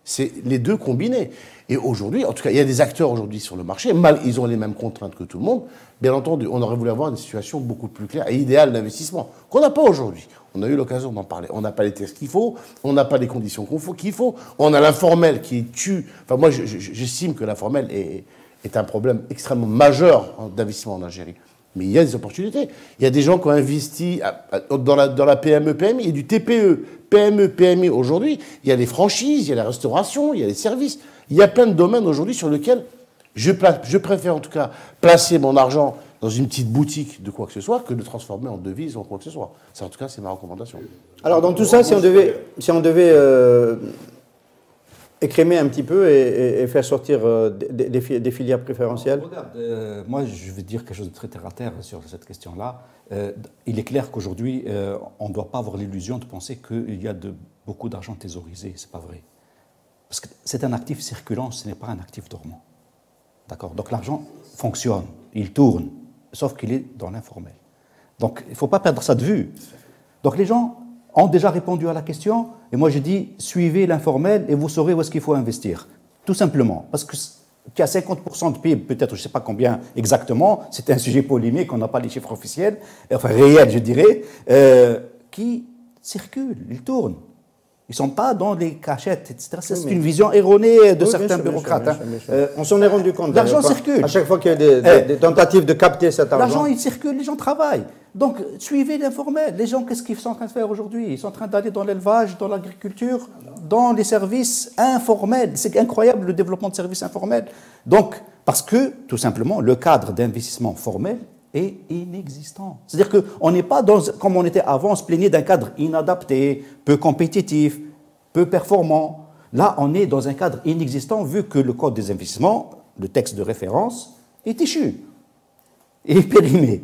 C'est les deux combinés. Et aujourd'hui, en tout cas, il y a des acteurs aujourd'hui sur le marché, ils ont les mêmes contraintes que tout le monde. Bien entendu, on aurait voulu avoir une situation beaucoup plus claire et idéale d'investissement, qu'on n'a pas aujourd'hui. On a eu l'occasion d'en parler. On n'a pas les tests qu'il faut, on n'a pas les conditions qu'il faut, on a l'informel qui tue. Enfin, moi, j'estime que l'informel est un problème extrêmement majeur d'investissement en Algérie. Mais il y a des opportunités. Il y a des gens qui ont investi dans la PME, PMI, il y a du TPE, PME, PMI aujourd'hui. Il y a les franchises, il y a la restauration, il y a les services. Il y a plein de domaines aujourd'hui sur lesquels je préfère en tout cas placer mon argent dans une petite boutique de quoi que ce soit que de transformer en devise ou en quoi que ce soit. Ça, en tout cas, c'est ma recommandation. Alors, dans tout ça, si on devait écrémer un petit peu et faire sortir des filières préférentielles. Regarde, moi, je vais dire quelque chose de très terre-à-terre sur cette question-là. Il est clair qu'aujourd'hui, on ne doit pas avoir l'illusion de penser qu'il y a beaucoup d'argent thésaurisé. Ce n'est pas vrai. Parce que c'est un actif circulant, ce n'est pas un actif dormant. D'accord? Donc l'argent fonctionne, il tourne, sauf qu'il est dans l'informel. Donc il ne faut pas perdre ça de vue. Donc les gens ont déjà répondu à la question, et moi je dis, suivez l'informel et vous saurez où est-ce qu'il faut investir. Tout simplement. Parce qu'il y a 50% de PIB, peut-être, je ne sais pas combien exactement, c'est un sujet polémique, on n'a pas les chiffres officiels, enfin réels je dirais, qui circulent, ils tournent. Ils ne sont pas dans les cachettes, etc. C'est une vision erronée de certains bureaucrates. On s'en est rendu compte. L'argent circule. À chaque fois qu'il y a des tentatives de capter cet argent. L'argent, il circule, les gens travaillent. Donc, suivez l'informel. Les gens, qu'est-ce qu'ils sont en train de faire aujourd'hui? Ils sont en train d'aller dans l'élevage, dans l'agriculture, dans les services informels. C'est incroyable le développement de services informels. Donc, parce que, tout simplement, le cadre d'investissement formel est inexistant. C'est-à-dire qu'on n'est pas dans, comme on était avant, on se plaignait d'un cadre inadapté, peu compétitif, peu performant. Là, on est dans un cadre inexistant vu que le Code des investissements, le texte de référence, est échu, est périmé.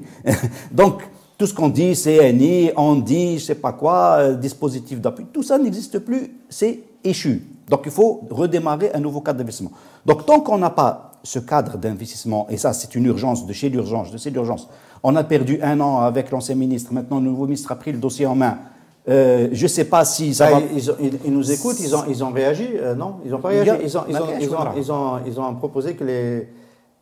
Donc, tout ce qu'on dit, CNI, on dit, je ne sais pas quoi, dispositif d'appui, tout ça n'existe plus, c'est échu. Donc, il faut redémarrer un nouveau cadre d'investissement. Donc, tant qu'on n'a pas ce cadre d'investissement, et ça c'est une urgence de chez l'urgence, on a perdu 1 an avec l'ancien ministre, maintenant le nouveau ministre a pris le dossier en main. Je ne sais pas si ça va... Ils nous écoutent, ils ont réagi, non? Ils n'ont pas réagi. Ils ont proposé que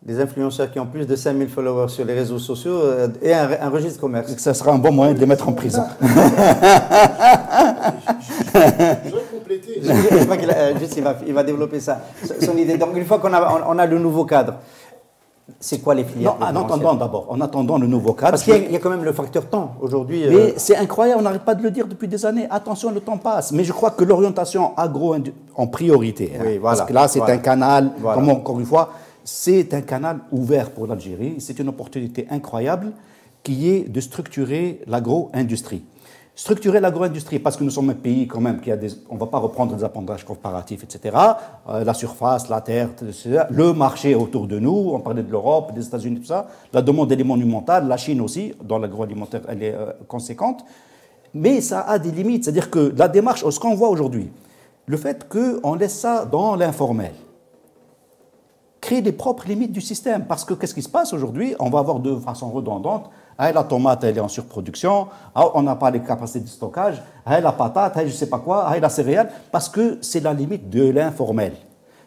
les influenceurs qui ont plus de 5000 followers sur les réseaux sociaux aient un registre commerce. Ça sera un bon moyen de les mettre en prison. Je crois qu'il va développer ça, son idée. Donc, une fois qu'on a le nouveau cadre, c'est quoi les filières? Non, en attendant le nouveau cadre. Parce qu'il y a quand même le facteur temps aujourd'hui. Mais c'est incroyable, on n'arrête pas de le dire depuis des années. Attention, le temps passe. Mais je crois que l'orientation agro en priorité. Oui, voilà, parce que là, c'est un canal, voilà. comme encore une fois, c'est un canal ouvert pour l'Algérie. C'est une opportunité incroyable qui est de structurer l'agro-industrie. Structurer l'agro-industrie, parce que nous sommes un pays quand même qui a on ne va pas reprendre des appendages comparatifs, etc. La surface, la terre, le marché autour de nous, on parlait de l'Europe, des États-Unis, tout ça. La demande, elle est monumentale, la Chine aussi, dans l'agroalimentaire, elle est conséquente. Mais ça a des limites, c'est-à-dire que la démarche, ce qu'on voit aujourd'hui, le fait qu'on laisse ça dans l'informel, crée des propres limites du système. Parce que qu'est-ce qui se passe aujourd'hui? On va avoir de façon redondante, la tomate, elle est en surproduction, on n'a pas les capacités de stockage, la patate, je ne sais pas quoi, la céréale, parce que c'est la limite de l'informel.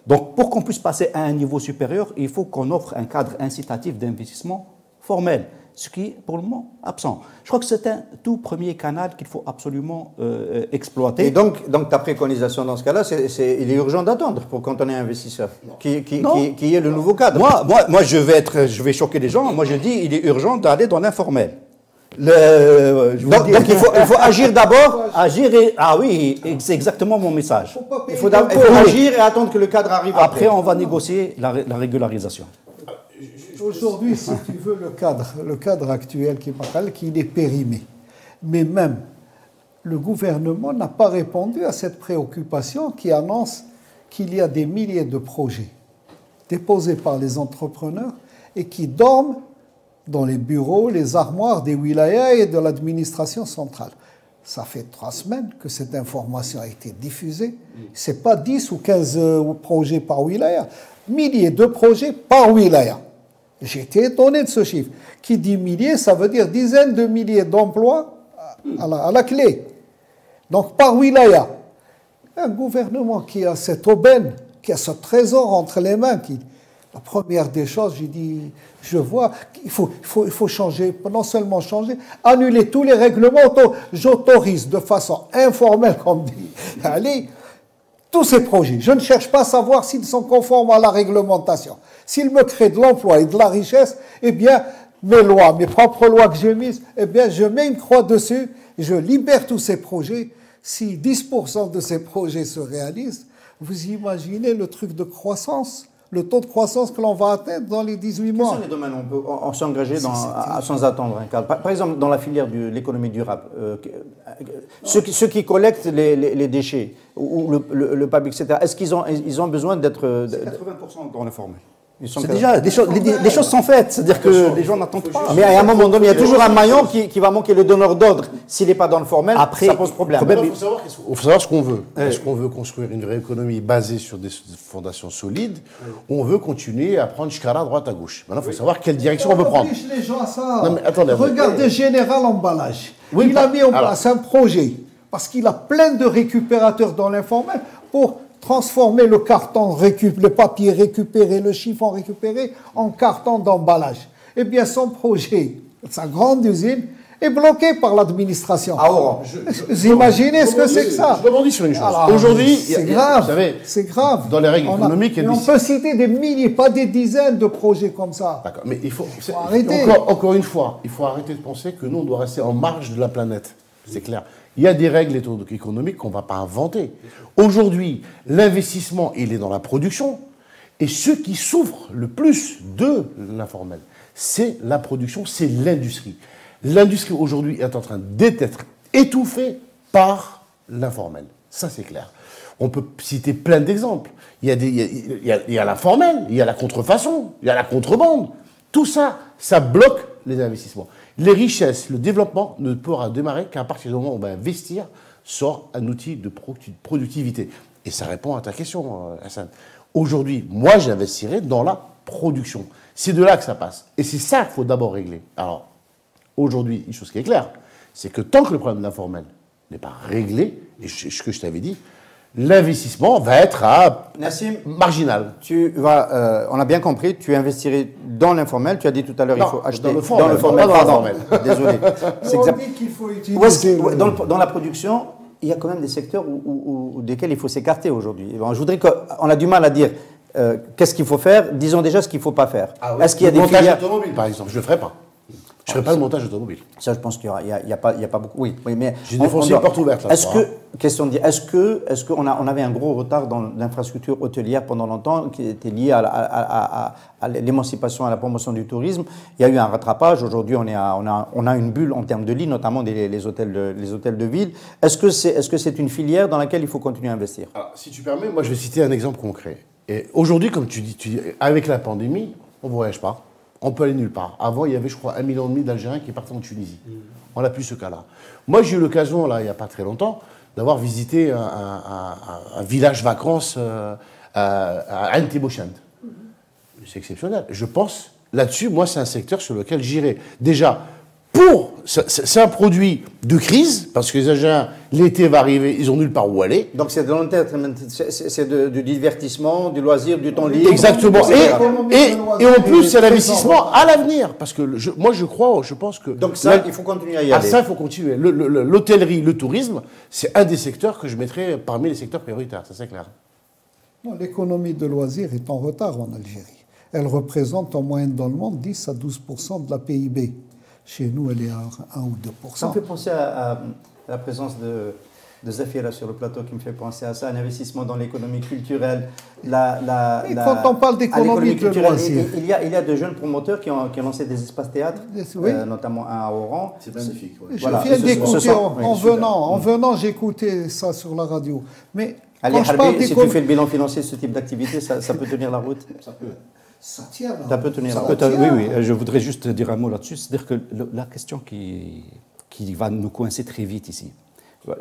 Donc, pour qu'on puisse passer à un niveau supérieur, il faut qu'on offre un cadre incitatif d'investissement formel. ce qui est pour le moment absent. Je crois que c'est un tout premier canal qu'il faut absolument exploiter. Et donc ta préconisation dans ce cas-là, il est urgent d'attendre pour quand on est investisseur, qui est le nouveau cadre. Moi je vais choquer les gens. Moi, je dis il est urgent d'aller dans l'informel. Donc il faut agir d'abord. Ah oui, c'est exactement mon message. Il faut agir et attendre que le cadre arrive. Après, on va négocier la régularisation. Aujourd'hui, si tu veux, le cadre actuel qu'il est périmé. Mais même, le gouvernement n'a pas répondu à cette préoccupation qui annonce qu'il y a des milliers de projets déposés par les entrepreneurs et qui dorment dans les bureaux, les armoires des wilayas et de l'administration centrale. Ça fait 3 semaines que cette information a été diffusée. Ce n'est pas 10 ou 15 projets par wilaya, milliers de projets par wilaya. J'ai été étonné de ce chiffre. Qui dit milliers, ça veut dire dizaines de milliers d'emplois à la clé. Donc par wilaya. Un gouvernement qui a cette aubaine, qui a ce trésor entre les mains, la première des choses, je vois qu'il faut changer, non seulement changer, annuler tous les règlements. J'autorise de façon informelle, comme dit Ali, tous ces projets. Je ne cherche pas à savoir s'ils sont conformes à la réglementation. S'ils me créent de l'emploi et de la richesse, eh bien, mes lois, mes propres lois que j'ai mises, eh bien, je mets une croix dessus et je libère tous ces projets. Si 10% de ces projets se réalisent, vous imaginez le truc de croissance, le taux de croissance que l'on va atteindre dans les 18 mois. Quels sont les domaines où on peut s'engager sans attendre un cadre? Par exemple, dans la filière de l'économie durable, ceux qui collectent les déchets, ou le public, etc., est-ce qu'ils ont besoin d'être... 80% dans l'informel. C'est déjà, des choses sont faites, c'est-à-dire que les gens n'attendent pas. Mais à un moment donné, il y a toujours un maillon qui va manquer, le donneur d'ordre. S'il n'est pas dans le formel, après, ça pose problème. Il faut savoir ce qu'on veut. Est-ce qu'on veut construire une vraie économie basée sur des fondations solides, ou on veut continuer à prendre shkara à droite à gauche? Maintenant, il faut savoir quelle direction on veut prendre. On oblige les gens à ça. Non, mais attendez, regardez Général Emballage. Oui, il a mis en place un projet, parce qu'il a plein de récupérateurs dans l'informel, pour transformer le carton, le papier récupéré, le chiffon récupéré en carton d'emballage. Eh bien, son projet, sa grande usine, est bloqué par l'administration. Ah, Oran. Vous imaginez ce que c'est que ça? Je rebondis sur une chose. Aujourd'hui, c'est grave. Vous savez, c'est grave. Dans les règles économiques, on peut citer des milliers, pas des dizaines de projets comme ça. D'accord, mais il faut arrêter. Encore une fois, il faut arrêter de penser que nous, on doit rester en marge de la planète. C'est clair. Il y a des règles économiques qu'on ne va pas inventer. Aujourd'hui, l'investissement, il est dans la production. Et ceux qui souffrent le plus de l'informel, c'est la production, c'est l'industrie. L'industrie, aujourd'hui, est en train d'être étouffée par l'informel. Ça, c'est clair. On peut citer plein d'exemples. Il y a l'informel, il y a la contrefaçon, il y a la contrebande. Tout ça, ça bloque les investissements. Les richesses, le développement ne pourra démarrer qu'à partir du moment où on va investir sur un outil de productivité. Et ça répond à ta question, Hassan. Aujourd'hui, moi, j'investirai dans la production. C'est de là que ça passe. Et c'est ça qu'il faut d'abord régler. Alors, aujourd'hui, une chose qui est claire, c'est que tant que le problème de l'informel n'est pas réglé, et ce que je t'avais dit, l'investissement va être Nassim, marginal. On a bien compris, tu investirais dans l'informel. Tu as dit tout à l'heure il faut acheter dans le formel. Désolé. C'est exact. Qu'il faut utiliser dans la production, il y a quand même des secteurs desquels il faut s'écarter aujourd'hui. Je voudrais qu'on a du mal à dire qu'est-ce qu'il faut faire. Disons déjà ce qu'il ne faut pas faire. Ah oui. Est-ce qu'il y a des montage automobile, par exemple, je ne le ferai pas. Je ne ferai pas le montage automobile. Ça, je pense qu'il n'y a pas beaucoup. Oui, mais j'ai défoncé une porte ouverte là. Est-ce qu'on avait un gros retard dans l'infrastructure hôtelière pendant longtemps qui était lié à l'émancipation, à la promotion du tourisme? Il y a eu un rattrapage. Aujourd'hui, on a une bulle en termes de lits, notamment les hôtels de ville. Est-ce que c'est une filière dans laquelle il faut continuer à investir? Alors, si tu permets, moi je vais citer un exemple concret. Et aujourd'hui, comme tu dis, avec la pandémie, on ne voyage pas. On peut aller nulle part. Avant, il y avait, je crois, 1,5 million d'Algériens qui partaient en Tunisie. On n'a plus ce cas-là. Moi, j'ai eu l'occasion, là, il n'y a pas très longtemps, d'avoir visité un village vacances à Ain Tibouchand. C'est exceptionnel. Je pense, là-dessus, moi, c'est un secteur sur lequel j'irai. Déjà, c'est un produit de crise, parce que les Algériens, l'été va arriver, ils ont nulle part où aller. Donc c'est du divertissement, du loisir, du temps libre. Exactement. Et en plus, c'est l'investissement à l'avenir. Parce que moi, je pense que... Donc ça, il faut continuer à y aller. Ça, il faut continuer. L'hôtellerie, le tourisme, c'est un des secteurs que je mettrais parmi les secteurs prioritaires, ça c'est clair. L'économie de loisirs est en retard en Algérie. Elle représente en moyenne dans le monde 10 à 12% de la PIB. Chez nous, elle est à 1 ou 2%. Ça me fait penser à la présence de Zafira sur le plateau qui me fait penser à ça, un investissement dans l'économie culturelle. Quand on parle d'économie de loisirs, il y a de jeunes promoteurs qui ont lancé des espaces théâtres, oui. Notamment un à Oran. C'est magnifique. Ouais. Je viens d'écouter, en venant, j'ai écouté ça sur la radio. Mais Ali Harbi, si tu fais le bilan financier de ce type d'activité, ça peut tenir la route. Ça peut. Ça tient. Ça peut tenir la route. Oui, je voudrais juste dire un mot là-dessus. C'est-à-dire que la question qui va nous coincer très vite ici.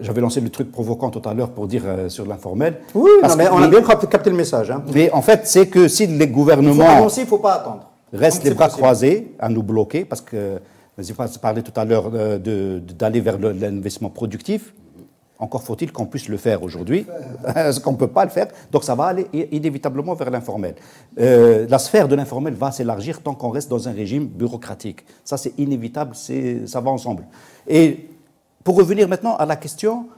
J'avais lancé le truc provoquant tout à l'heure pour dire sur l'informel. Oui, mais on a bien capté le message. Hein. Mais en fait, c'est que si les gouvernements... Il faut annoncer, il ne faut pas attendre. Restent les bras croisés à nous bloquer, parce que vous parlez tout à l'heure d'aller vers l'investissement productif. Encore faut-il qu'on puisse le faire aujourd'hui, parce qu'on ne peut pas le faire. Donc ça va aller inévitablement vers l'informel. La sphère de l'informel va s'élargir tant qu'on reste dans un régime bureaucratique. Ça, c'est inévitable, ça va ensemble. Et pour revenir maintenant à la question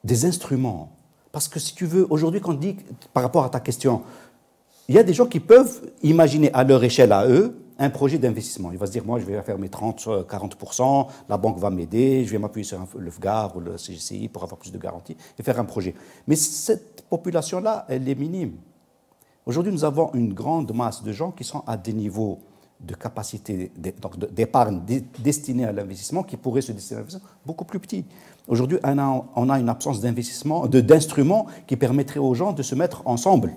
des instruments, parce que si tu veux, aujourd'hui, quand on dit, par rapport à ta question, il y a des gens qui peuvent imaginer à leur échelle, à eux, un projet d'investissement. Il va se dire, moi, je vais faire mes 30-40%, la banque va m'aider, je vais m'appuyer sur le FGAR ou le CGCI pour avoir plus de garanties et faire un projet. Mais cette population-là, elle est minime. Aujourd'hui, nous avons une grande masse de gens qui sont à des niveaux de capacité d'épargne destinée à l'investissement qui pourraient se destiner à l'investissement beaucoup plus petits. Aujourd'hui, on a une absence d'investissement, d'instruments qui permettraient aux gens de se mettre ensemble.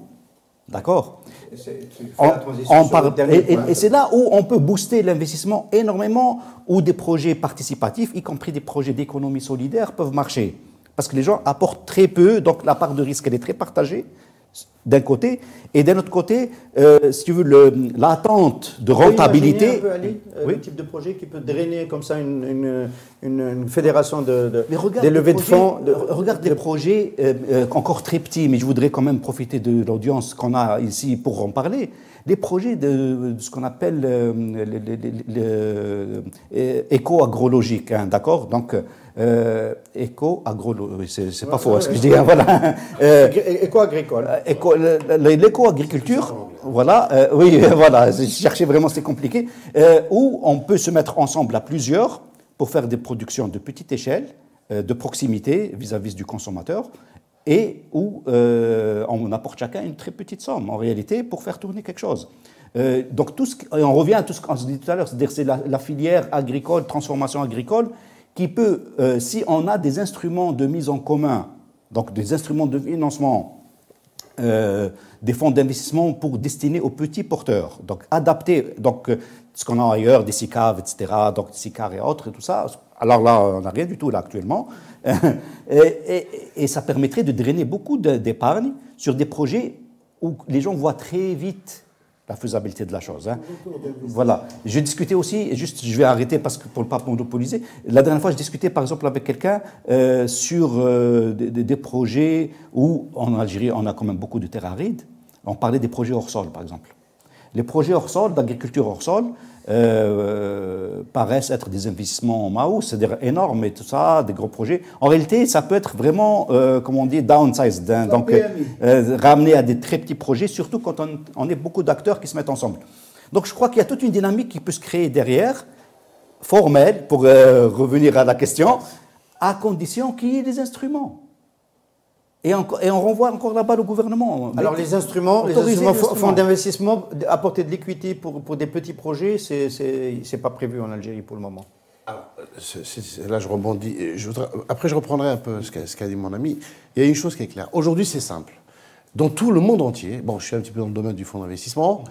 D'accord ? Et c'est là où on peut booster l'investissement énormément, où des projets participatifs, y compris des projets d'économie solidaire, peuvent marcher. Parce que les gens apportent très peu, donc la part de risque, elle est très partagée, d'un côté, et d'un autre côté, si tu veux, l'attente de rentabilité... Un peu, Ali, le type de projet qui peut drainer comme ça une fédération des levées de fonds. Regarde des projets encore très petits, mais je voudrais quand même profiter de l'audience qu'on a ici pour en parler. Les projets de ce qu'on appelle éco-agrologique, hein, d'accord ? Donc, éco-agrologique, c'est pas faux, ce que je dis, hein, voilà. Éco-agricole. L'éco-agriculture, voilà, oui, voilà, je cherchais vraiment, c'est compliqué, où on peut se mettre ensemble à plusieurs pour faire des productions de petite échelle, de proximité vis-à-vis du consommateur, et où on apporte chacun une très petite somme, en réalité, pour faire tourner quelque chose. Donc, on revient à tout ce qu'on se dit tout à l'heure, c'est-à-dire c'est la filière agricole, transformation agricole, qui peut, si on a des instruments de mise en commun, donc des instruments de financement, des fonds d'investissement pour destiner aux petits porteurs, donc adapter ce qu'on a ailleurs, des SICAV, etc., donc des SICAR et autres, et tout ça. Alors là, on n'a rien du tout là actuellement. Et ça permettrait de drainer beaucoup d'épargne sur des projets où les gens voient très vite la faisabilité de la chose. Hein. Voilà. Je discutais aussi, juste, je vais arrêter parce que pour ne pas monopoliser. La dernière fois, je discutais par exemple avec quelqu'un sur des projets où en Algérie, on a quand même beaucoup de terres arides. On parlait des projets hors sol, par exemple. Les projets hors sol, d'agriculture hors sol, paraissent être des investissements en Mao, c'est-à-dire énormes et tout ça, des gros projets. En réalité, ça peut être vraiment, comme on dit, downsized, hein, donc ramené à des très petits projets, surtout quand on est beaucoup d'acteurs qui se mettent ensemble. Donc je crois qu'il y a toute une dynamique qui peut se créer derrière, formelle, pour revenir à la question, à condition qu'il y ait des instruments. Et on renvoie encore la balle au gouvernement. Alors les instruments fonds d'investissement, apporter de l'equity pour des petits projets, c'est pas prévu en Algérie pour le moment. Alors, là je rebondis. Après je reprendrai un peu ce qu'a dit mon ami. Il y a une chose qui est claire. Aujourd'hui c'est simple. Dans tout le monde entier, bon je suis un petit peu dans le domaine du fonds d'investissement,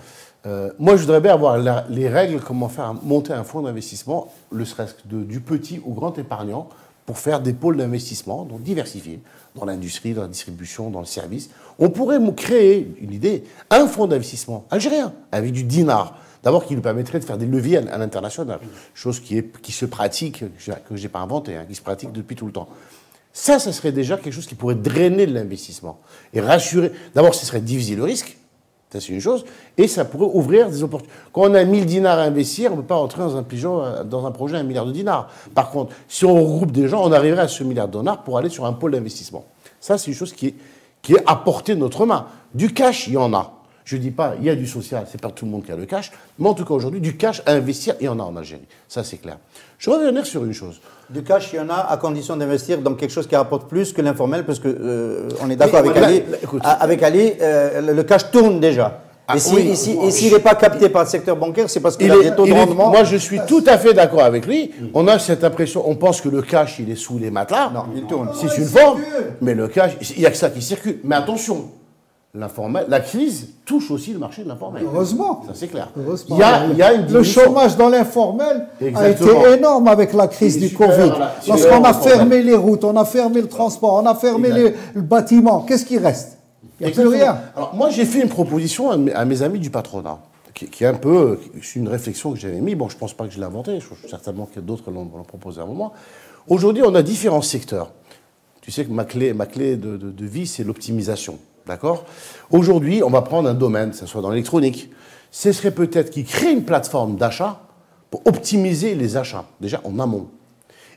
moi je voudrais bien avoir les règles, comment faire monter un fonds d'investissement, le serait-ce du petit au grand épargnant, pour faire des pôles d'investissement, donc diversifiés, dans l'industrie, dans la distribution, dans le service. On pourrait créer une idée, un fonds d'investissement algérien, avec du dinar, d'abord qui nous permettrait de faire des leviers à l'international, chose qui se pratique, que je n'ai pas inventé, hein, qui se pratique depuis tout le temps. Ça serait déjà quelque chose qui pourrait drainer de l'investissement et rassurer. D'abord, ce serait diviser le risque, Ça, c'est une chose. Et ça pourrait ouvrir des opportunités. Quand on a 1000 dinars à investir, on ne peut pas rentrer dans un projet à 1 milliard de dinars. Par contre, si on regroupe des gens, on arriverait à ce milliard de dinars pour aller sur un pôle d'investissement. Ça, c'est une chose qui est à portée de notre main. Du cash, il y en a. Je ne dis pas, il y a du social, c'est pas tout le monde qui a le cash. Mais en tout cas, aujourd'hui, du cash à investir, il y en a en Algérie. Ça, c'est clair. Je vais revenir sur une chose. Du cash, il y en a à condition d'investir dans quelque chose qui rapporte plus que l'informel, parce que on est d'accord avec Ali. Avec Ali, le cash tourne déjà. Et s'il n'est pas capté par le secteur bancaire, c'est parce qu'il a des taux de rendement. Moi, je suis tout à fait d'accord avec lui. On a cette impression, on pense que le cash, il est sous les matelas. Non, il tourne. C'est une forme, mais le cash, il n'y a que ça qui circule. Mais attention, la crise touche aussi le marché de l'informel. Heureusement. Ça, c'est clair. Heureusement. Il y a une le chômage dans l'informel a été énorme avec la crise du Covid. Voilà. Lorsqu'on a fermé les routes, on a fermé le transport, on a fermé le bâtiment, qu'est-ce qui reste? Il n'y a plus rien. Alors, moi, j'ai fait une proposition à mes amis du patronat, qui est un peu une réflexion que j'avais mis. Bon, je ne pense pas que je l'ai inventée, certainement que d'autres l'ont proposé à un moment. Aujourd'hui, on a différents secteurs. Tu sais que ma clé de vie, c'est l'optimisation. D'accord? Aujourd'hui, on va prendre un domaine, que ce soit dans l'électronique. Ce serait peut-être qu'il crée une plateforme d'achat pour optimiser les achats, déjà en amont.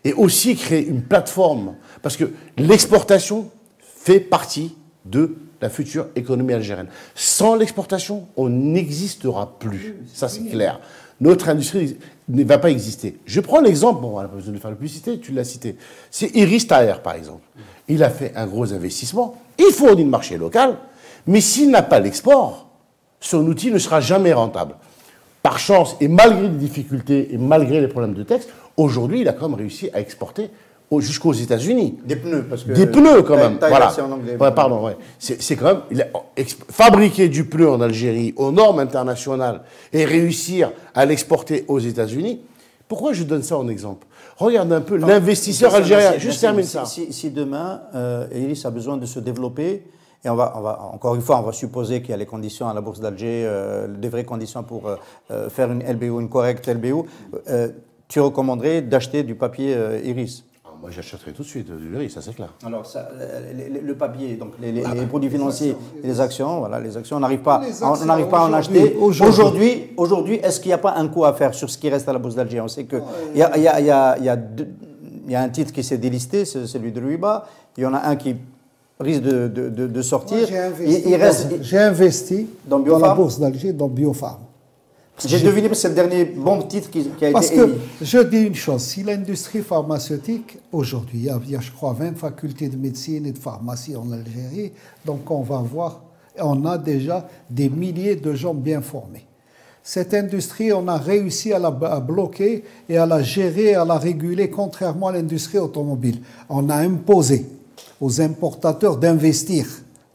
Et aussi créer une plateforme, parce que l'exportation fait partie de la future économie algérienne. Sans l'exportation, on n'existera plus. Ça, c'est clair. Notre industrie ne va pas exister. Je prends l'exemple, bon, on n'a pas besoin de faire la publicité, tu l'as cité. C'est Iris Taher, par exemple. Il a fait un gros investissement. Il fournit le marché local, mais s'il n'a pas l'export, son outil ne sera jamais rentable. Par chance, et malgré les difficultés, et malgré les problèmes de texte, aujourd'hui, il a quand même réussi à exporter jusqu'aux États-Unis. Des pneus, parce que... Des pneus, quand même. Voilà. C'est en anglais. Ouais, pardon, ouais. C'est quand même... fabriquer du pneu en Algérie aux normes internationales et réussir à l'exporter aux États-Unis, pourquoi je donne ça en exemple? Regarde un peu l'investisseur algérien. Juste termine ça. Si demain, Iris a besoin de se développer, et encore une fois, on va supposer qu'il y a les conditions à la Bourse d'Alger, des vraies conditions pour faire une LBO, une correcte LBO, tu recommanderais d'acheter du papier Iris? Moi, j'achèterais tout de suite du riz, ça c'est clair. Alors, le papier, donc les produits financiers et les actions, voilà, les actions, on n'arrive pas à en acheter. Aujourd'hui, est-ce qu'il n'y a pas un coup à faire sur ce qui reste à la Bourse d'Alger? On sait qu'il y a un titre qui s'est délisté, c'est celui de Louiba. Il y en a un qui risque de sortir. J'ai investi dans la Bourse d'Alger, dans Biofarm. J'ai deviné que c'est le dernier bon titre qui a Parce été que, émis. je dis une chose, si l'industrie pharmaceutique, aujourd'hui, il y a, je crois, 20 facultés de médecine et de pharmacie en Algérie, donc on a déjà des milliers de gens bien formés. Cette industrie, on a réussi à la bloquer et à la gérer, à la réguler, contrairement à l'industrie automobile. On a imposé aux importateurs d'investir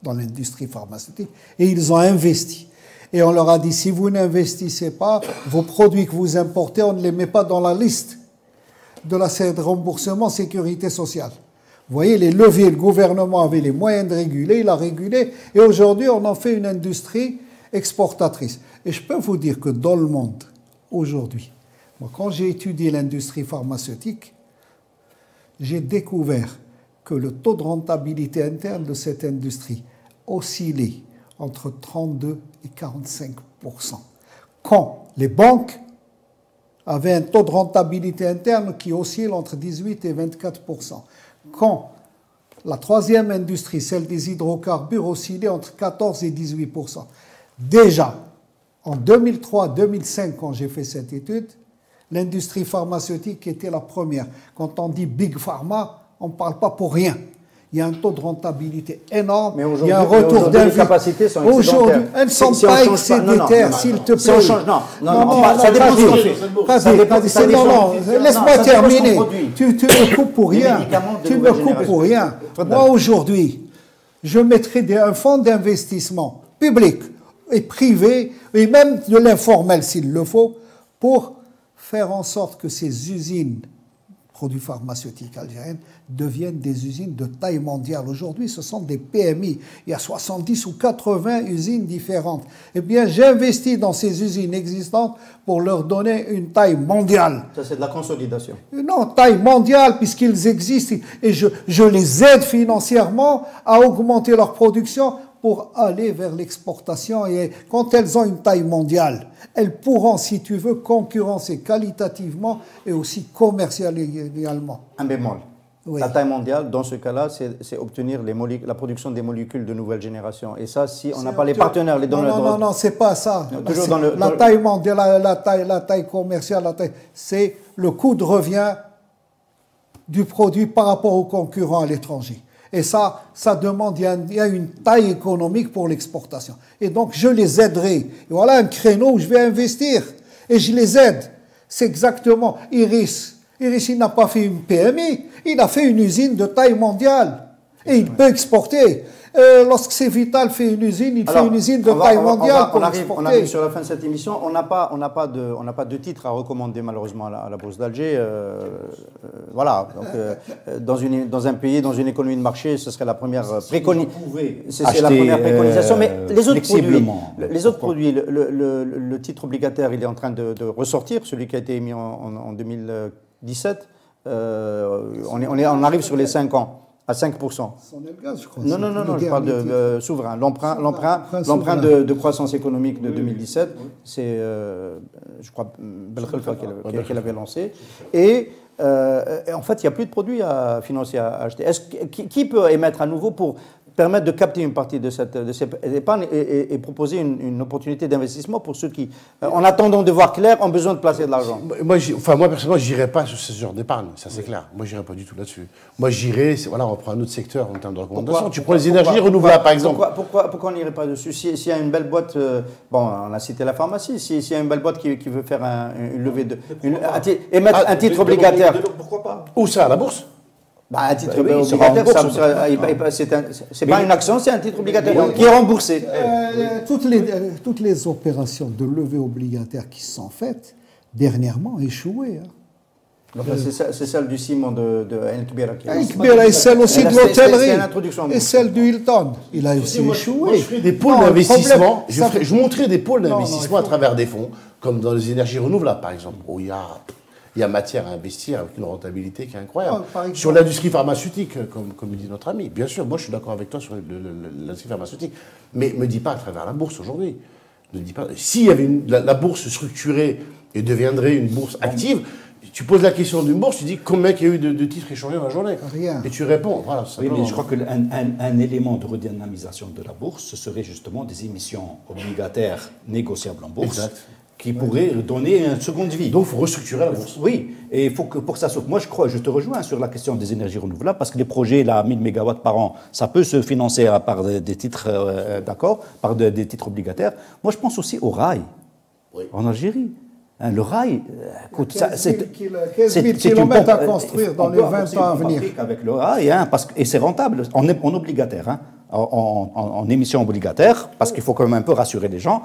dans l'industrie pharmaceutique et ils ont investi. Et on leur a dit, si vous n'investissez pas, vos produits que vous importez, on ne les met pas dans la liste de la remboursement sécurité sociale. Vous voyez, les leviers, le gouvernement avait les moyens de réguler, il a régulé, et aujourd'hui, on en fait une industrie exportatrice. Et je peux vous dire que dans le monde, aujourd'hui, moi, quand j'ai étudié l'industrie pharmaceutique, j'ai découvert que le taux de rentabilité interne de cette industrie oscillait entre 32 et 45%. Quand les banques avaient un taux de rentabilité interne qui oscille entre 18 et 24%. Quand la troisième industrie, celle des hydrocarbures, oscillait entre 14 et 18%. Déjà, en 2003-2005, quand j'ai fait cette étude, l'industrie pharmaceutique était la première. Quand on dit Big Pharma, on ne parle pas pour rien. Il y a un taux de rentabilité énorme. Mais il y a un retour les capacités sont aujourd'hui, elles ne sont pas excédentaires, s'il te plaît. Si on change, ça dépend de ce qu'on fait. Laisse-moi terminer. Tu me coupes pour rien. Tu me coupes pour rien. Moi, aujourd'hui, je mettrai un fonds d'investissement public et privé, et même de l'informel s'il le faut, pour faire en sorte que ces usines produits pharmaceutiques algériennes deviennent des usines de taille mondiale. Aujourd'hui, ce sont des PMI. Il y a 70 ou 80 usines différentes. Eh bien, j'investis dans ces usines existantes pour leur donner une taille mondiale. Ça, c'est de la consolidation. Non, taille mondiale, puisqu'ils existent. Et je les aide financièrement à augmenter leur production pour aller vers l'exportation. Et quand elles ont une taille mondiale, elles pourront, si tu veux, concurrencer qualitativement et aussi commercialement. Un bémol. Oui. La taille mondiale, dans ce cas-là, c'est obtenir la production des molécules de nouvelle génération. Et ça, si on n'a pas les partenaires, les donneurs... Non, c'est pas ça. Toujours dans le, la taille mondiale, la taille commerciale, c'est le coût de revient du produit par rapport aux concurrents à l'étranger. Et ça demande, il y a une taille économique pour l'exportation. Et donc, je les aiderai. Et voilà un créneau où je vais investir. Et je les aide. C'est exactement Iris. Iris, il n'a pas fait une PMI, il a fait une usine de taille mondiale. Et il peut exporter. Lorsque c'est Vital fait une usine, il fait une usine de taille mondiale pour exporter. On arrive sur la fin de cette émission. On n'a pas de titre à recommander malheureusement à la Bourse d'Alger. Voilà. Donc, dans un pays, dans une économie de marché, ce serait la première préconisation. Mais les autres produits, le titre obligataire, il est en train de ressortir, celui qui a été émis en 2017. On arrive sur les 5 ans. À 5%. Je crois. Non, je parle de souverain. L'emprunt de croissance économique de 2017, c'est, je crois, Belkhelfa qui l'avait lancé. Et en fait, il n'y a plus de produits financiers à acheter. Qui peut émettre à nouveau pour permettre de capter une partie de cette épargne et proposer une opportunité d'investissement pour ceux qui, en attendant de voir clair, ont besoin de placer de l'argent? Moi, personnellement, je n'irai pas sur ce genre d'épargne, ça c'est clair. Moi, je n'irai pas du tout là-dessus. Moi, j'irai, voilà, on prend un autre secteur en termes de recommandations. Tu prends les énergies renouvelables, par exemple. Pourquoi on n'irait pas dessus? S'il y a une belle boîte, bon, on a cité la pharmacie, s'il y a une belle boîte qui veut faire une levée de... émettre un titre obligataire. Pourquoi pas? Où ça, à la bourse? Un titre obligataire, c'est pas une action, c'est un titre obligataire qui est remboursé. Toutes les opérations de levée obligataire qui sont faites, dernièrement, ont échoué. C'est celle du ciment de El Kbira. El Kbira et celle aussi de l'hôtellerie. Et celle du Hilton. Il a aussi échoué. Je ferai des pôles d'investissement. Je montrerai des pôles d'investissement à travers des fonds, comme dans les énergies renouvelables, par exemple, où il y a matière à investir avec une rentabilité qui est incroyable. Sur l'industrie pharmaceutique, comme dit notre ami, bien sûr, moi je suis d'accord avec toi sur l'industrie pharmaceutique, mais ne me dis pas à travers la bourse aujourd'hui. Ne dis pas. S'il y avait la bourse structurée et deviendrait une bourse active, tu poses la question d'une bourse, tu dis combien il y a eu de titres échangés dans la journée? Rien. Et tu réponds. Voilà, oui, mais je crois qu'un élément de redynamisation de la bourse, ce serait justement des émissions obligataires négociables en bourse. Exact. Qui pourrait donner une seconde vie. Donc, il faut restructurer la bourse. Oui, et il faut que pour ça, moi je te rejoins sur la question des énergies renouvelables, parce que les projets, là, 1000 MW par an, ça peut se financer par des titres, d'accord, par des titres obligataires. Moi, je pense aussi au rail, en Algérie. Le rail coûte... 15 000 kilomètres à construire dans les 20 ans à venir. Avec le rail, et c'est rentable, en obligataire, en émission obligataire, parce qu'il faut quand même un peu rassurer les gens.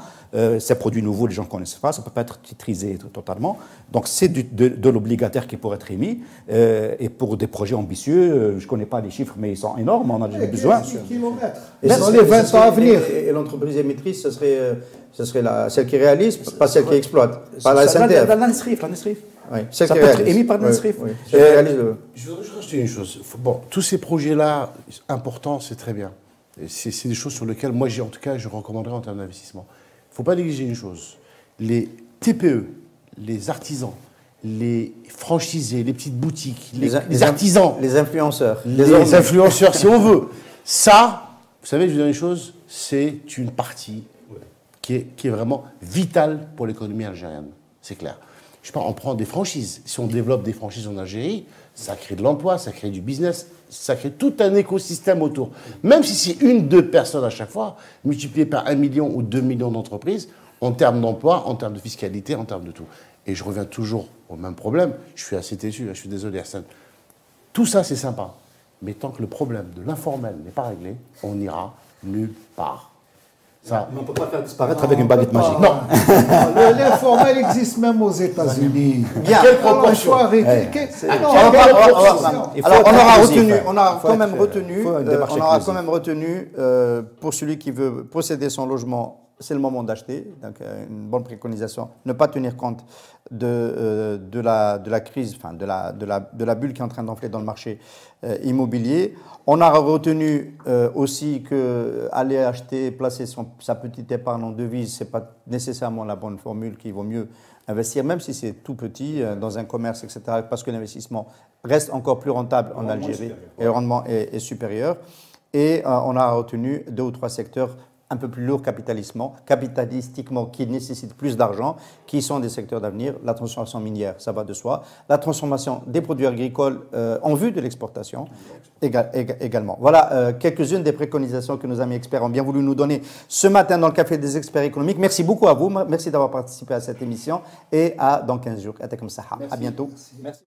Ces produits nouveaux, les gens ne connaissent pas, ça ne peut pas être titrisé totalement. Donc c'est de l'obligataire qui pourrait être émis. Et pour des projets ambitieux, je ne connais pas les chiffres, mais ils sont énormes, on a des besoins. 15 000 kilomètres dans les 20 ans à venir. Et l'entreprise émettrice, ce serait celle qui réalise, pas celle qui exploite. Pas la SNTF. L'ANSRIF. Oui, ça peut être émis par l'ANSRIF. Je voudrais rajouter une chose. Bon, tous ces projets-là, importants, c'est très bien. C'est des choses sur lesquelles, moi, en tout cas, je recommanderais en termes d'investissement. Il ne faut pas négliger une chose. Les TPE, les artisans, les franchisés, les petites boutiques, les artisans, les influenceurs, les influenceurs, si on veut. Ça, vous savez, je vous dire une chose, c'est une partie qui est vraiment vitale pour l'économie algérienne. C'est clair. Je sais pas, on prend des franchises. Si on développe des franchises en Algérie, ça crée de l'emploi, ça crée du business, ça crée tout un écosystème autour. Même si c'est 1-2 personnes à chaque fois, multiplié par 1 million ou 2 millions d'entreprises, en termes d'emploi, en termes de fiscalité, en termes de tout. Et je reviens toujours au même problème. Je suis assez têtu, je suis désolé, Hassan. Tout ça, c'est sympa. Mais tant que le problème de l'informel n'est pas réglé, on n'ira nulle part. Ça. Mais on ne peut pas faire disparaître avec une baguette magique. Non. L'informel existe même aux États-Unis. Bien. Quelle proportion? Alors, on aura quand même retenu, pour celui qui veut posséder son logement c'est le moment d'acheter. Donc, une bonne préconisation, ne pas tenir compte de la crise, enfin, de la bulle qui est en train d'enfler dans le marché immobilier. On a retenu aussi qu'aller acheter, placer sa petite épargne en devise, ce n'est pas nécessairement la bonne formule, qu'il vaut mieux investir, même si c'est tout petit, dans un commerce, etc., parce que l'investissement reste encore plus rentable en Algérie et le rendement est supérieur. Et on a retenu 2 ou 3 secteurs un peu plus lourds capitalistiquement, qui nécessitent plus d'argent, qui sont des secteurs d'avenir. La transformation minière, ça va de soi. La transformation des produits agricoles en vue de l'exportation également. Voilà quelques-unes des préconisations que nos amis experts ont bien voulu nous donner ce matin dans le Café des experts économiques. Merci beaucoup à vous. Merci d'avoir participé à cette émission et à dans 15 jours. À bientôt. Merci.